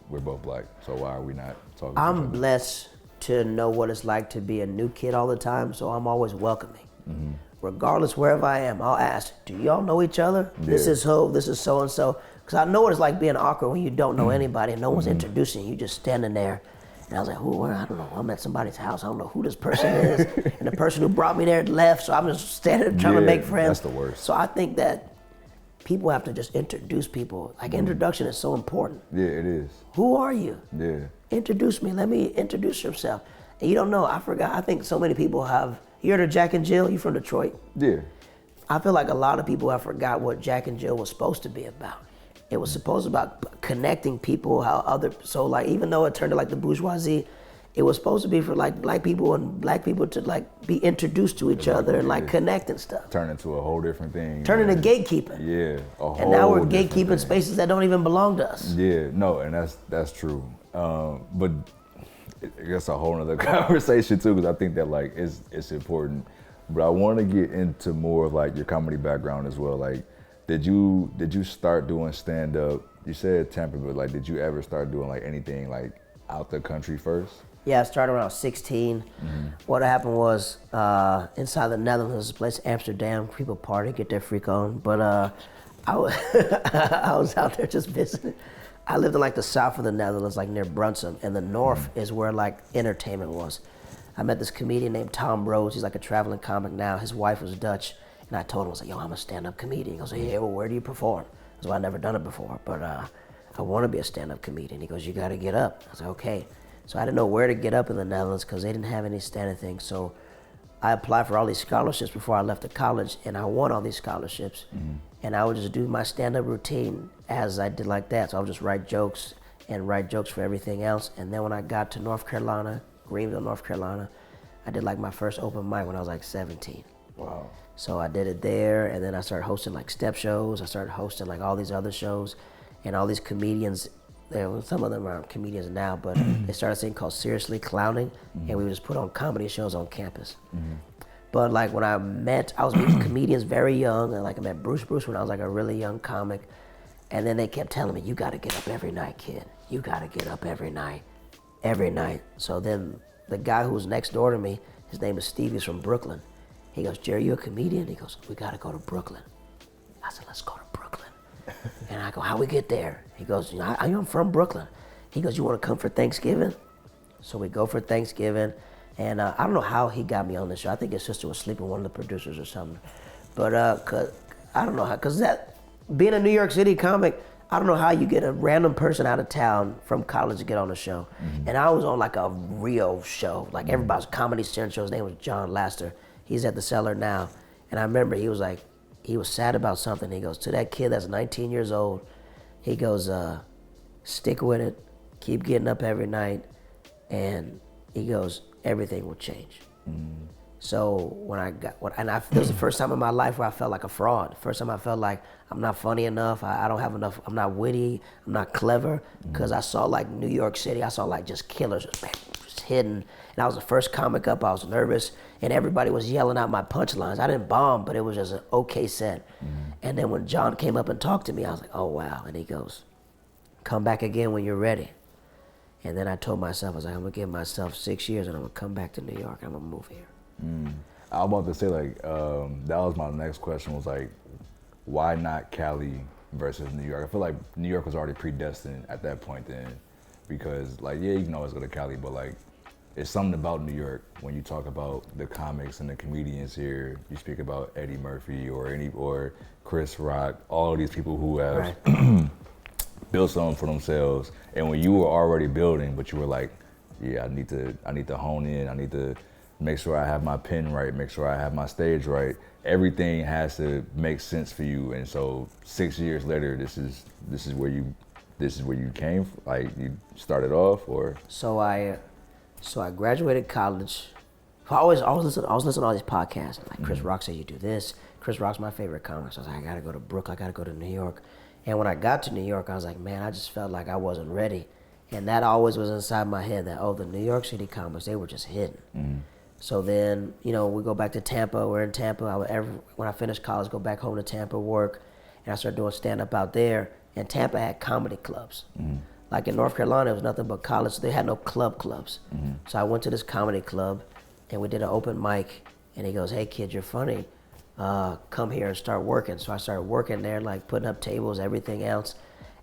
B: we're both black, so why are we not talking?
C: I'm blessed to know what it's like to be a new kid all the time, so I'm always welcoming. Regardless wherever I am, I'll ask, do y'all know each other? This is who, this is so and so. Because I know what it's like being awkward when you don't know anybody and no one's introducing you, just standing there. And I was like, where? I don't know. I'm at somebody's house. I don't know who this person is. And the person who brought me there left, so I'm just standing there trying to make friends.
B: That's the worst.
C: So I think that people have to just introduce people. Like introduction is so important.
B: Yeah, it is.
C: Who are you?
B: Yeah.
C: Introduce me. Let me introduce yourself. And you don't know. I forgot. I think so many people have. You heard of Jack and Jill? You from Detroit?
B: Yeah.
C: I feel like a lot of people have forgot what Jack and Jill was supposed to be about. It was supposed to be about connecting people, so like even though it turned to like the bourgeoisie, it was supposed to be for like black people to like be introduced to each other and like connect and stuff.
B: Turn into a whole different thing.
C: Turn into gatekeeping.
B: Yeah, a whole.
C: And now we're gatekeeping
B: thing.
C: Spaces that don't even belong to us.
B: Yeah, no, and that's true. But I guess a whole nother conversation too, because I think that like it's important. But I want to get into more of like your comedy background as well, like did you start doing stand up? You said Tampa, but like, did you ever start doing like anything like out the country first?
C: Yeah, I started when I was 16. What happened was inside the Netherlands, there's a place, Amsterdam, people party, get their freak on. But I was out there just visiting. I lived in like the south of the Netherlands, like near Brunsum, and the north is where like entertainment was. I met this comedian named Tom Rhodes. He's like a traveling comic now. His wife was Dutch, and I told him, I was like, yo, I'm a stand-up comedian. He goes, yeah, well, where do you perform? I was like, I've never done it before, but I want to be a stand-up comedian. He goes, you got to get up. I was like, okay. So I didn't know where to get up in the Netherlands because they didn't have any stand-up things. So I applied for all these scholarships before I left the college, and I won all these scholarships. And I would just do my stand-up routine as I did like that. So I would just write jokes for everything else. And then when I got to North Carolina, Greenville, North Carolina, I did like my first open mic when I was like 17.
B: Wow.
C: So I did it there, and then I started hosting like step shows. I started hosting like all these other shows, and all these comedians. Some of them are comedians now, but they started a thing called Seriously Clowning, and we would just put on comedy shows on campus. But like when I was meeting comedians very young, and like I met Bruce when I was like a really young comic, and then they kept telling me, you gotta get up every night, kid. You gotta get up every night. So then the guy who was next door to me, his name is Steve, he's from Brooklyn. He goes, Jerry, you a comedian? He goes, we gotta go to Brooklyn. I said, let's go to Brooklyn. And I go, how we get there? He goes, I'm from Brooklyn. He goes, you wanna come for Thanksgiving? So we go for Thanksgiving, and I don't know how he got me on the show. I think his sister was sleeping with one of the producers or something. But cause I don't know how, cause being a New York City comic, I don't know how you get a random person out of town from college to get on the show. And I was on like a real show, like everybody's Comedy Central. His name was John Laster. He's at the Cellar now. And I remember he was sad about something. He goes, to that kid that's 19 years old, he goes, stick with it, keep getting up every night, and he goes, everything will change. So this was the first time in my life where I felt like a fraud. First time I felt like I'm not funny enough, I don't have enough, I'm not witty, I'm not clever, because I saw like New York City, I saw like just killers, just hidden. And I was the first comic up, I was nervous, and everybody was yelling out my punchlines. I didn't bomb, but it was just an okay set. And then when John came up and talked to me, I was like, oh wow. And he goes, come back again when you're ready. And then I told myself, I was like, I'm gonna give myself 6 years and I'm gonna come back to New York, I'm gonna move here.
B: I was about to say like, that was my next question was like, why not Cali versus New York? I feel like New York was already predestined at that point then, because like, yeah, you can always go to Cali, but like, it's something about New York when you talk about the comics and the comedians here. You speak about Eddie Murphy or Chris Rock, all of these people who have built something for themselves. And when you were already building, but you were like, yeah, I need to hone in. I need to make sure I have my pen right, make sure I have my stage right. Everything has to make sense for you. And so 6 years later, this is where you came, like you started off, or?
C: So I graduated college. I was listening to all these podcasts. Like Chris Rock said, you do this. Chris Rock's my favorite comic. So I was like, I gotta go to Brooklyn, I gotta go to New York. And when I got to New York, I was like, man, I just felt like I wasn't ready. And that always was inside my head that, the New York City comics, they were just hidden. So then, we go back to Tampa. We're in Tampa. When I finished college, go back home to Tampa, work. And I started doing stand-up out there. And Tampa had comedy clubs. Like in North Carolina, it was nothing but college. So they had no clubs. So I went to this comedy club, and we did an open mic. And he goes, hey, kid, you're funny. Come here and start working. So I started working there, like putting up tables, everything else.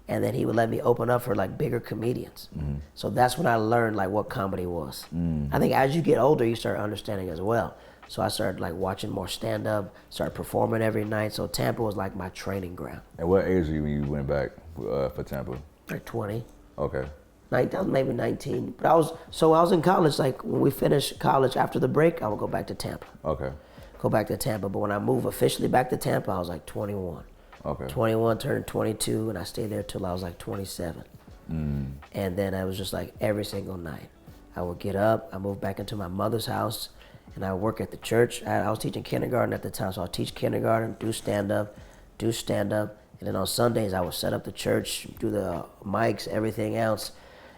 C: And then he would let me open up for like bigger comedians. So that's when I learned like what comedy was. I think as you get older, you start understanding as well. So I started like watching more stand-up, started performing every night. So Tampa was like my training ground.
B: And what age were you when you went back for Tampa?
C: Like 20.
B: Okay.
C: That was maybe 19. But I was in college, like when we finished college after the break, I would go back to Tampa.
B: Okay.
C: Go back to Tampa. But when I moved officially back to Tampa, I was like 21.
B: Okay.
C: 21, turned 22, and I stayed there till I was like 27. And then I was just like every single night. I would get up, I moved back into my mother's house, and I would work at the church. I was teaching kindergarten at the time, so I'd teach kindergarten, do stand-up, and then on Sundays I would set up the church, do the mics, everything else.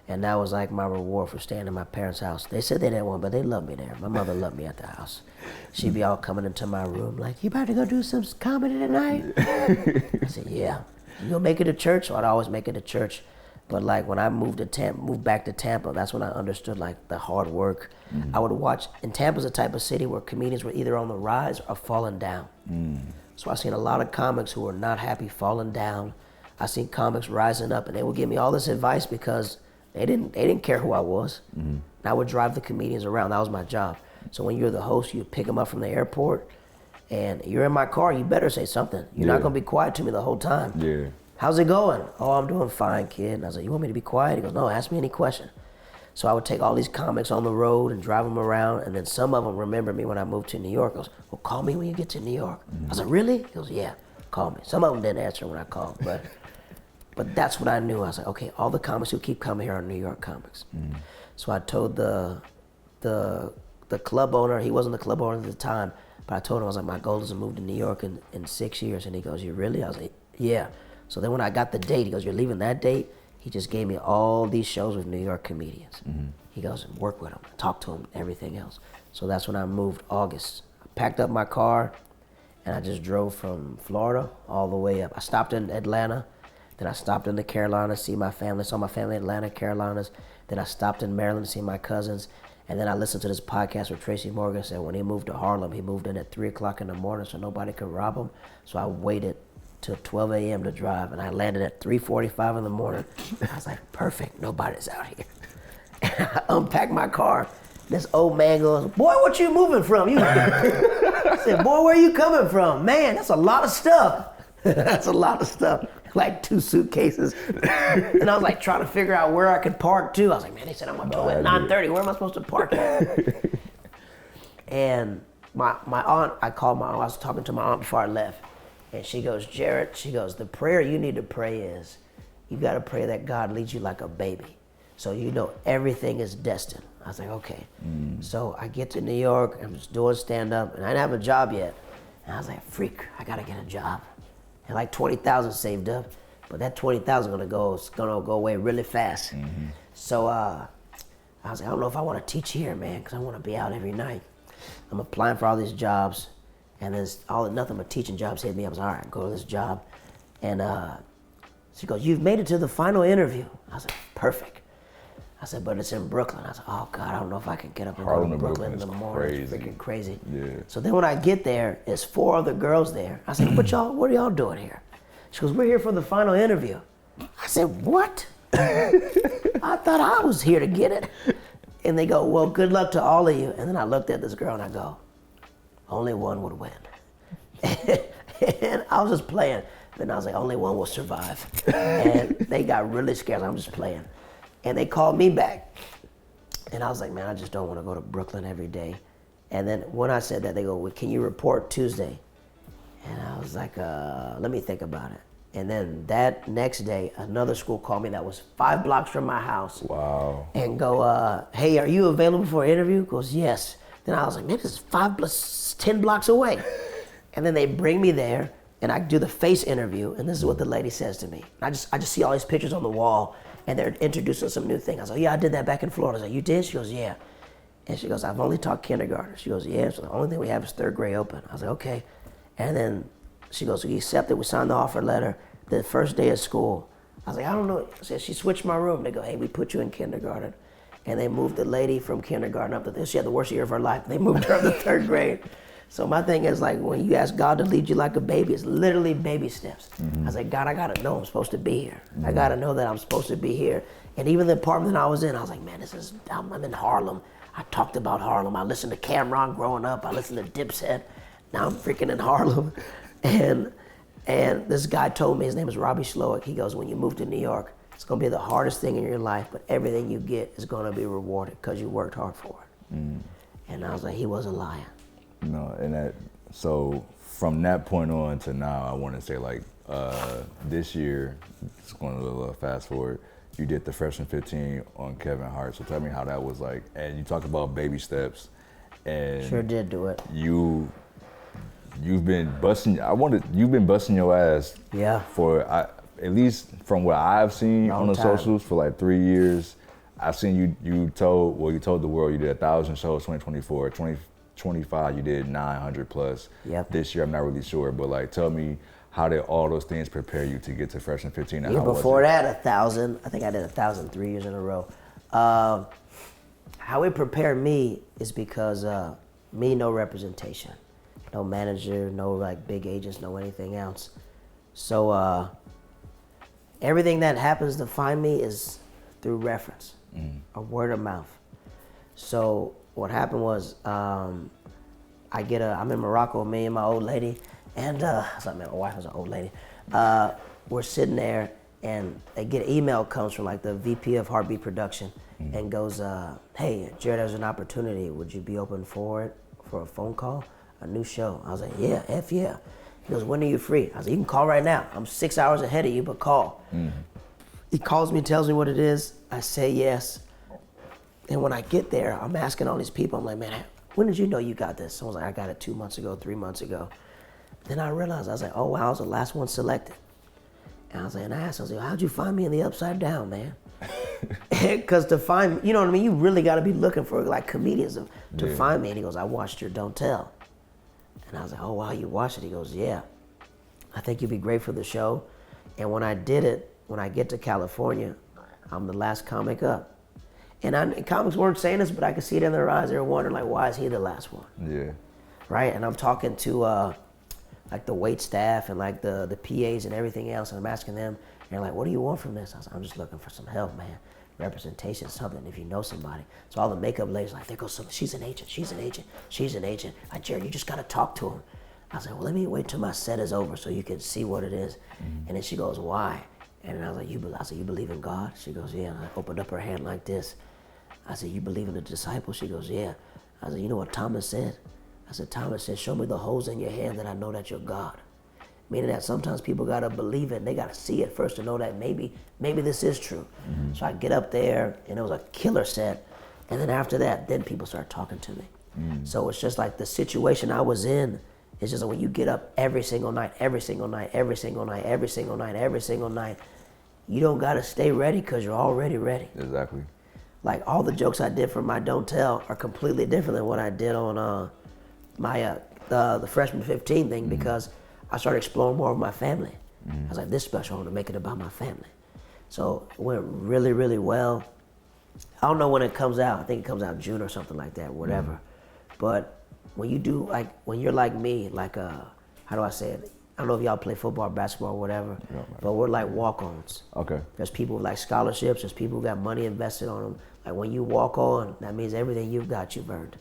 C: And that was like my reward for staying in my parents' house. They said they didn't want, but they loved me there. My mother loved me at the house. She'd be all coming into my room like, "You about to go do some comedy tonight?" I said, "Yeah." "You gonna make it to church?" So I'd always make it to church. But like when I moved back to Tampa, that's when I understood like the hard work. I would watch, and Tampa's the type of city where comedians were either on the rise or falling down. So I seen a lot of comics who were not happy falling down. I seen comics rising up, and they would give me all this advice because they didn't care who I was. And I would drive the comedians around. That was my job. So when you're the host, you pick them up from the airport, and you're in my car, you better say something. You're not gonna be quiet to me the whole time.
B: Yeah.
C: "How's it going?" "Oh, I'm doing fine, kid." And I was like, "You want me to be quiet?" He goes, "No, ask me any question." So I would take all these comics on the road and drive them around, and then some of them remember me when I moved to New York. He goes, "Well, call me when you get to New York." I was like, "Really?" He goes, "Yeah, call me." Some of them didn't answer when I called, but that's what I knew. I was like, okay, all the comics who keep coming here are New York comics. So I told the club owner, he wasn't the club owner at the time, but I told him, I was like, "My goal is to move to New York in 6 years." And he goes, "You really?" I was like, "Yeah." So then when I got the date, he goes, "You're leaving that date?" He just gave me all these shows with New York comedians. He goes, "Work with them, talk to them, everything else." So that's when I moved August. I packed up my car and I just drove from Florida all the way up. I stopped in Atlanta, then I stopped in the Carolinas to see my family, saw my family in Atlanta, Carolinas. Then I stopped in Maryland to see my cousins. And then I listened to this podcast where Tracy Morgan said when he moved to Harlem, he moved in at 3 o'clock in the morning so nobody could rob him. So I waited till 12 a.m. to drive, and I landed at 3:45 in the morning. I was like, perfect, nobody's out here. And I unpacked my car. This old man goes, "Boy, what you moving from?" I said, "Boy, where you coming from? Man, that's a lot of stuff." That's a lot of stuff. Like 2 suitcases. And I was like trying to figure out where I could park too. I was like, man, they said I'm gonna go at 9:30. Where am I supposed to park at? And my aunt, I was talking to my aunt before I left. And she goes, "Jared," she goes, "the prayer you need to pray is, you gotta pray that God leads you like a baby. So you know everything is destined." I was like, okay. So I get to New York, I'm just doing stand-up, and I didn't have a job yet. And I was like, freak, I gotta get a job. And like 20,000 saved up, but that 20,000 gonna go away really fast. So I was like, I don't know if I wanna teach here, man, because I wanna be out every night. I'm applying for all these jobs, and then nothing but teaching jobs hit me. I was like, all right, go to this job. And she goes, "You've made it to the final interview." I was like, perfect. I said, "But it's in Brooklyn." I was like, oh God, I don't know if I can get up and go to Brooklyn in the morning. It's freaking crazy.
B: Yeah.
C: So then when I get there, there's 4 other girls there. I said, what are y'all doing here? She goes, "We're here for the final interview." I said, what? I thought I was here to get it. And they go, "Well, good luck to all of you." And then I looked at this girl and I go, only one would win. And I was just playing. Then I was like, only one will survive. And they got really scared. I'm just playing. And they called me back. And I was like, man, I just don't want to go to Brooklyn every day. And then when I said that, they go, "Well, can you report Tuesday?" And I was like, let me think about it. And then that next day, another school called me that was 5 blocks from my house.
B: Wow.
C: And go, "Hey, are you available for an interview?" Goes, "Yes." Then I was like, man, this is 10 blocks away. And then they bring me there, and I do the face interview, and this is what the lady says to me. I just see all these pictures on the wall, and they're introducing some new thing. I was like, "Yeah, I did that back in Florida." I was like, "You did?" She goes, "Yeah." And she goes, "I've only taught kindergarten." She goes, "Yeah." So the only thing we have is 3rd grade open. I was like, okay. And then she goes, "We accepted, we signed the offer letter the first day of school." I was like, I don't know. She switched my room. They go, "Hey, we put you in kindergarten." And they moved the lady from kindergarten up to this. She had the worst year of her life. They moved her up to 3rd grade. So my thing is like, when you ask God to lead you like a baby, it's literally baby steps. I was like, God, I gotta know I'm supposed to be here. I gotta know that I'm supposed to be here. And even the apartment I was in, I was like, man, I'm in Harlem. I talked about Harlem. I listened to Cameron growing up. I listened to Dipset. Now I'm freaking in Harlem. And this guy told me, his name is Robbie Slowick. He goes, when you move to New York, it's gonna be the hardest thing in your life, but everything you get is gonna be rewarded because you worked hard for it. And I was like, he wasn't lying.
B: No, and so from that point on to now, I want to say like this year, just going a little fast forward, you did the Freshman 15 on Kevin Hart. So tell me how that was like. And you talked about baby steps. And
C: sure did do it.
B: You've been busting. You've been busting your ass.
C: Yeah.
B: For at least from what I've seen on the socials for like 3 years. I seen you told the world you did 1,000 shows 2024, 2025 you did 900 plus.
C: Yep.
B: This year I'm not really sure, but like tell me, how did all those things prepare you to get to Fresh and 15? And
C: Year
B: how was
C: before
B: it?
C: that, 1,000. I think I did 1,000 3 years in a row. How it prepared me is because me, no representation, no manager, no like big agents, no anything else. So everything that happens to find me is through reference or word of mouth. So what happened was I'm in Morocco, me and my old lady, and my wife was an old lady. We're sitting there, and they get email comes from like the VP of Heartbeat Production, and goes, "Hey, Jared, there's an opportunity. Would you be open for it for a phone call, a new show?" I was like, "Yeah, F yeah." He goes, "When are you free?" I was like, "You can call right now. I'm 6 hours ahead of you, but call." He calls me, tells me what it is. I say yes. And when I get there, I'm asking all these people. I'm like, "Man, when did you know you got this?" Someone's like, "I got it 2 months ago, 3 months ago." Then I realized, I was like, "Oh wow, I was the last one selected." And I was like, and I asked, I was like, "How'd you find me in the Upside Down, man?" Because to find, you know what I mean? You really got to be looking for like comedians to find me. And he goes, "I watched your Don't Tell." And I was like, "Oh wow, you watched it?" He goes, "Yeah. I think you'd be great for the show." And when I did it, when I get to California, I'm the last comic up. And comics weren't saying this, but I could see it in their eyes. They were wondering, like, why is he the last one?
B: Yeah.
C: Right? And I'm talking to like the wait staff and like the PAs and everything else, and I'm asking them, and they're like, "What do you want from this?" I was like, "I'm just looking for some help, man. Representation, something, if you know somebody." So all the makeup ladies like, there goes some, she's an agent, she's an agent, she's an agent. Like, "Jared, you just gotta talk to him." I was like, "Well, let me wait till my set is over so you can see what it is." And then she goes, "Why?" And then I was like, "You believe in God?" She goes, "Yeah." And I opened up her hand like this. I said, "You believe in the disciples?" She goes, "Yeah." I said, "You know what Thomas said?" I said, "Thomas said, show me the holes in your hand that I know that you're God." Meaning that sometimes people gotta believe it and they gotta see it first to know that maybe this is true. So I get up there and it was a killer set. And then after that, then people start talking to me. So it's just like the situation I was in. It's just like when you get up every single night, every single night, every single night, every single night, every single night, you don't gotta stay ready because you're already ready.
B: Exactly.
C: Like all the jokes I did for my Don't Tell are completely different than what I did on my the Freshman 15 thing because I started exploring more of my family. I was like, this special, I want to make it about my family. So it went really, really well. I don't know when it comes out. I think it comes out June or something like that, whatever. But when you do, like, when you're like me, like, how do I say it? I don't know if y'all play football, basketball, whatever, but we're like walk-ons.
B: Okay.
C: There's people with like scholarships, there's people who got money invested on them. Like when you walk on, that means everything you've got, you've earned.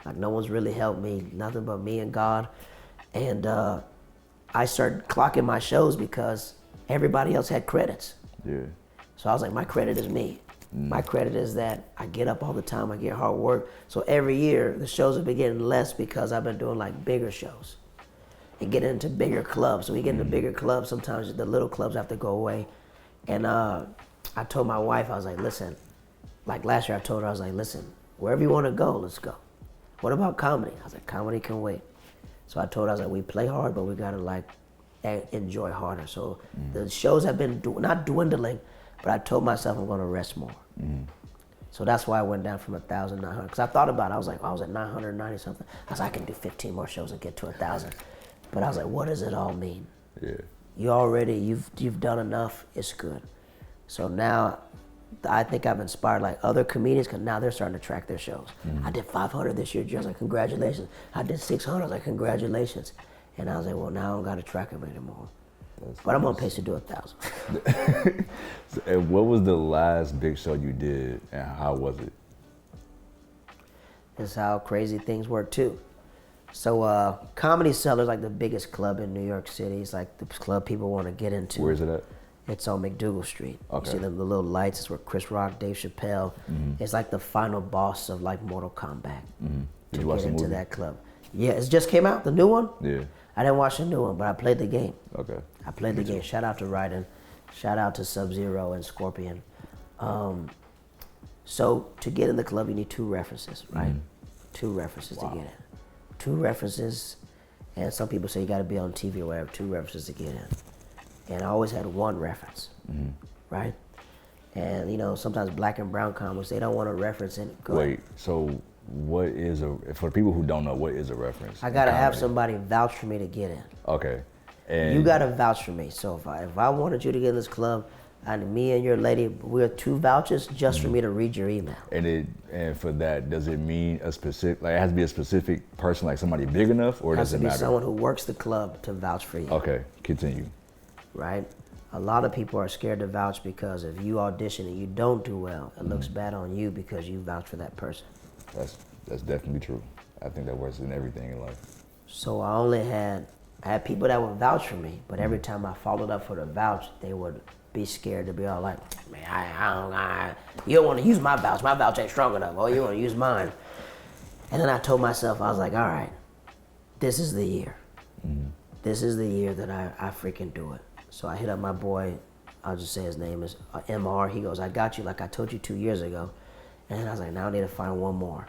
C: Like no one's really helped me, nothing but me and God. And I started clocking my shows because everybody else had credits.
B: Yeah.
C: So I was like, my credit is me. My credit is that I get up all the time, I get hard work. So every year, the shows have been getting less because I've been doing like bigger shows and getting into bigger clubs. So we get into bigger clubs, sometimes the little clubs have to go away. And I told my wife, I was like, listen, like last year I told her, I was like, listen, wherever you want to go, let's go. What about comedy? I was like, comedy can wait. So I told her, I was like, we play hard, but we gotta like enjoy harder. So the shows have been not dwindling, but I told myself I'm gonna rest more. So that's why I went down from 1,900. Because I thought about it, I was like, I was at 990 something. I was like, I can do 15 more shows and get to 1,000. But I was like, what does it all mean?
B: Yeah.
C: You've done enough, it's good. So now I think I've inspired like other comedians because now they're starting to track their shows. I did 500 this year, I was like, congratulations. I did 600, I was like, congratulations. And I was like, well, now I don't got to track them anymore. But I'm on pace to do 1,000.
B: And what was the last big show you did, and how was it?
C: It's how crazy things work too. So Comedy Cellar is like the biggest club in New York City. It's like the club people want to get into.
B: Where is it at?
C: It's on McDougal Street.
B: Okay.
C: You see the little lights. It's where Chris Rock, Dave Chappelle. It's like the final boss of like Mortal Kombat.
B: Did you watch
C: get
B: the
C: into
B: movie?
C: that club. Yeah, it just came out, the new one.
B: Yeah.
C: I didn't watch the new one, but I played the game.
B: Okay.
C: I played the game. Shout out to Raiden. Shout out to Sub-Zero and Scorpion. So to get in the club, you need 2 references, right? 2 references to get in. 2 references, and some people say you got to be on TV or whatever. 2 references to get in. And I always had 1 reference, right? And, you know, sometimes black and brown comics, they don't want to reference it.
B: Wait, so what is for people who don't know, what is a reference?
C: I got to have somebody vouch for me to get in.
B: Okay. And
C: You got to vouch for me. So if I wanted you to get in this club, and me and your lady, we're 2 vouchers just for me to read your email.
B: And for that, does it mean a specific, like it has to be a specific person, like somebody big enough, or does it matter?
C: Has to be someone who works the club to vouch for you.
B: Okay, continue.
C: Right? A lot of people are scared to vouch because if you audition and you don't do well, it looks bad on you because you vouch for that person.
B: That's definitely true. I think that works in everything in life.
C: So I had people that would vouch for me, but every time I followed up for the vouch, they would be scared to be all like, man, you don't want to use my vouch. My vouch ain't strong enough. Oh, you want to use mine. And then I told myself, I was like, all right, this is the year. This is the year that I freaking do it. So I hit up my boy, I'll just say his name is MR. He goes, I got you like I told you 2 years ago. And I was like, now I need to find one more.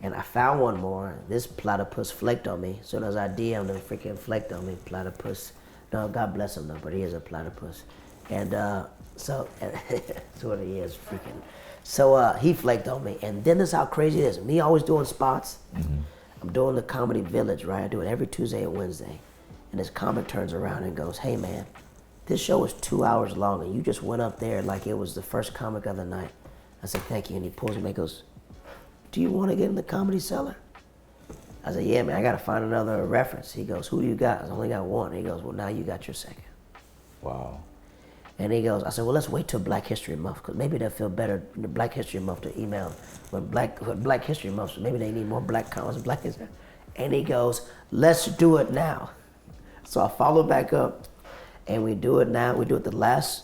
C: And I found one more. This platypus flaked on me. As soon as I DM'd him, freaking flaked on me, platypus. No, God bless him though, but he is a platypus. And so that's what he is, freaking. So he flaked on me. And then this is how crazy it is. Me always doing spots. I'm doing the Comedy Village, right? I do it every Tuesday and Wednesday. And this comic turns around and goes, hey man, this show is 2 hours long and you just went up there like it was the first comic of the night. I said, thank you. And he pulls me and goes, do you want to get in the Comedy Cellar? I said, yeah man, I got to find another reference. He goes, who do you got? I only got one. He goes, well now you got your second.
B: Wow.
C: And he goes, I said, well, let's wait till Black History Month, because maybe they'll feel better in the Black History Month to email. When Black History Month, so maybe they need more black comments in Black History. And he goes, let's do it now. So I follow back up, and we do it now. We do it the last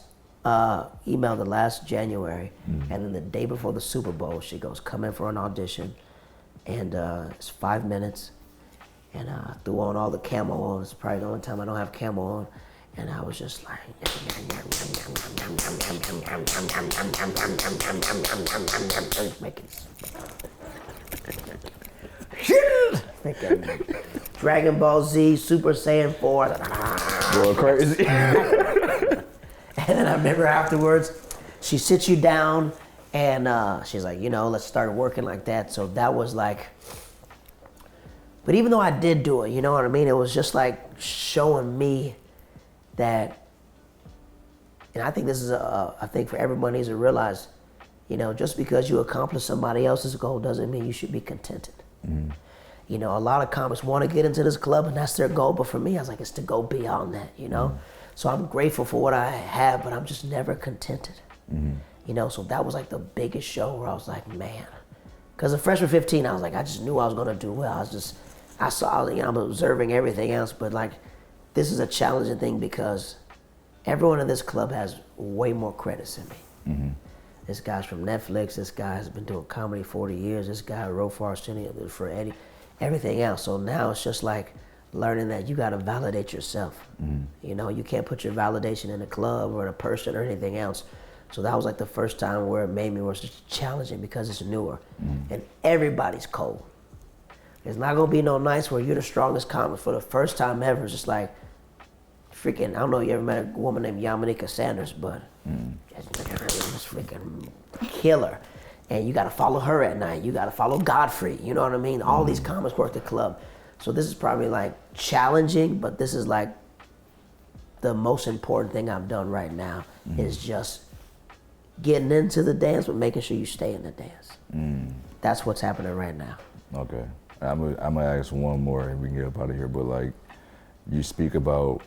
C: email, the last January, and then the day before the Super Bowl, she goes, come in for an audition, and it's 5 minutes, and I threw on all the camo on. It's probably the only time I don't have camo on. And I was just like, making Dragon Ball Z, Super Saiyan 4.
B: Going crazy.
C: And then I remember afterwards, she sits you down and she's like, you know, let's start working like that. So that was like, but even though I did do it, you know what I mean? It was just like showing me that, and I think this is I think for everybody needs to realize, you know, just because you accomplish somebody else's goal doesn't mean you should be contented. You know, a lot of comics want to get into this club and that's their goal, but for me, I was like, it's to go beyond that, you know? So I'm grateful for what I have, but I'm just never contented. You know, so that was like the biggest show where I was like, man, because at freshman 15, I was like, I just knew I was gonna do well. I saw, you know, I'm observing everything else, but like, this is a challenging thing because everyone in this club has way more credits than me. This guy's from Netflix. This guy has been doing comedy 40 years. This guy wrote for Arsenio, for Eddie, everything else. So now it's just like learning that you got to validate yourself. You know, you can't put your validation in a club or in a person or anything else. So that was like the first time where it made me, where it's just challenging because it's newer. And everybody's cold. There's not gonna be no nights where you're the strongest comic for the first time ever. It's just like, freaking, I don't know if you ever met a woman named Yamanika Sanders, but it's freaking killer. And you gotta follow her at night. You gotta follow Godfrey, you know what I mean? All these comics work the club. So this is probably like challenging, but this is like the most important thing I've done right now is just getting into the dance, but making sure you stay in the dance. That's what's happening right now.
B: Okay. I'm gonna ask one more and we can get up out of here, but like, you speak about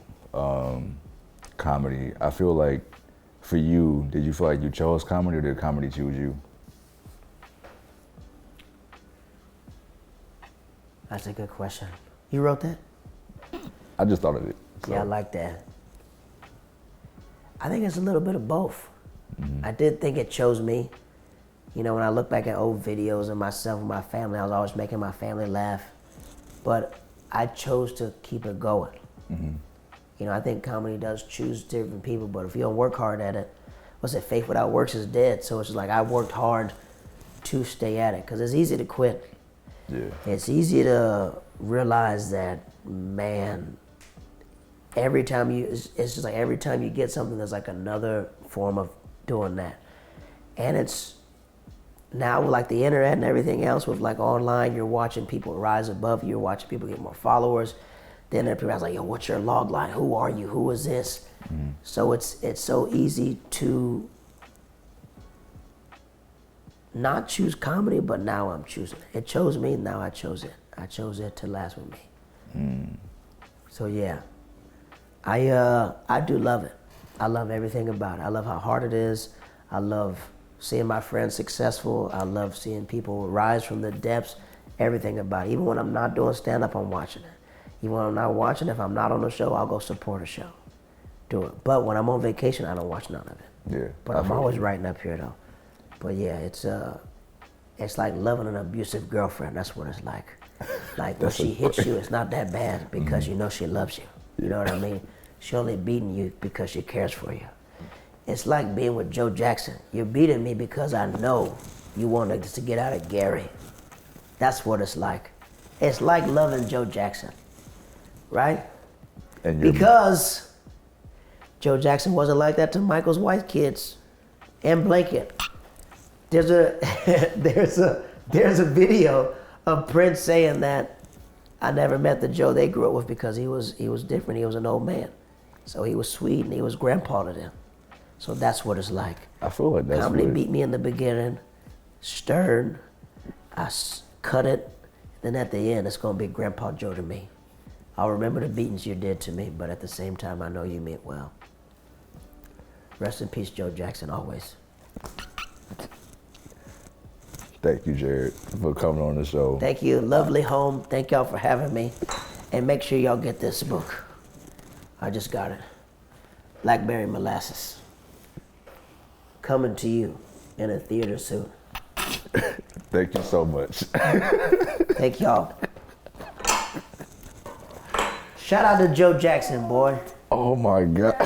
B: comedy. I feel like for you, did you feel like you chose comedy or did comedy choose you?
C: That's a good question. You wrote that?
B: I just thought of it. So.
C: Yeah, I like that. I think it's a little bit of both. I did think it chose me. You know, when I look back at old videos of myself and my family, I was always making my family laugh. But I chose to keep it going. You know, I think comedy does choose different people, but if you don't work hard at it, what's it, faith without works is dead. So it's just like I worked hard to stay at it, because it's easy to quit.
B: Yeah.
C: It's easy to realize that, man, every time it's just like every time you get something, there's like another form of doing that. And it's now with like the internet and everything else, with like online, you're watching people rise above you, you're watching people get more followers. Then there are people like, yo, what's your log line? Who are you? Who is this? So it's so easy to not choose comedy, but now I'm choosing it. It chose me, now I chose it. I chose it to last with me. So yeah, I do love it. I love everything about it. I love how hard it is. I love seeing my friends successful. I love seeing people rise from the depths. Everything about it. Even when I'm not doing stand-up, I'm watching it. Even when I'm not watching, if I'm not on the show, I'll go support a show. Do it. But when I'm on vacation, I don't watch none of it.
B: Yeah.
C: But I'm always writing up here though. But yeah, it's like loving an abusive girlfriend. That's what it's like. Like when she hits you, it's not that bad because you know she loves you. You know what I mean? She only beating you because she cares for you. It's like being with Joe Jackson. You're beating me because I know you want us to get out of Gary. That's what it's like. It's like loving Joe Jackson, right?
B: And
C: because Joe Jackson wasn't like that to Michael's white kids and Blanket. There's a video of Prince saying that I never met the Joe they grew up with because he was different. He was an old man, so he was sweet and he was grandpa to them. So that's what it's like.
B: I feel like that's
C: comedy beat me in the beginning, stern. I cut it, then at the end it's gonna be Grandpa Joe to me. I'll remember the beatings you did to me, but at the same time I know you meant well. Rest in peace, Joe Jackson, always.
B: Thank you, Jared, for coming on the show.
C: Thank you, lovely home. Thank y'all for having me. And make sure y'all get this book. I just got it. Blackberry Molasses. Coming to you in a theater soon.
B: Thank you so much.
C: Thank y'all. Shout out to Joe Jackson, boy.
B: Oh my God.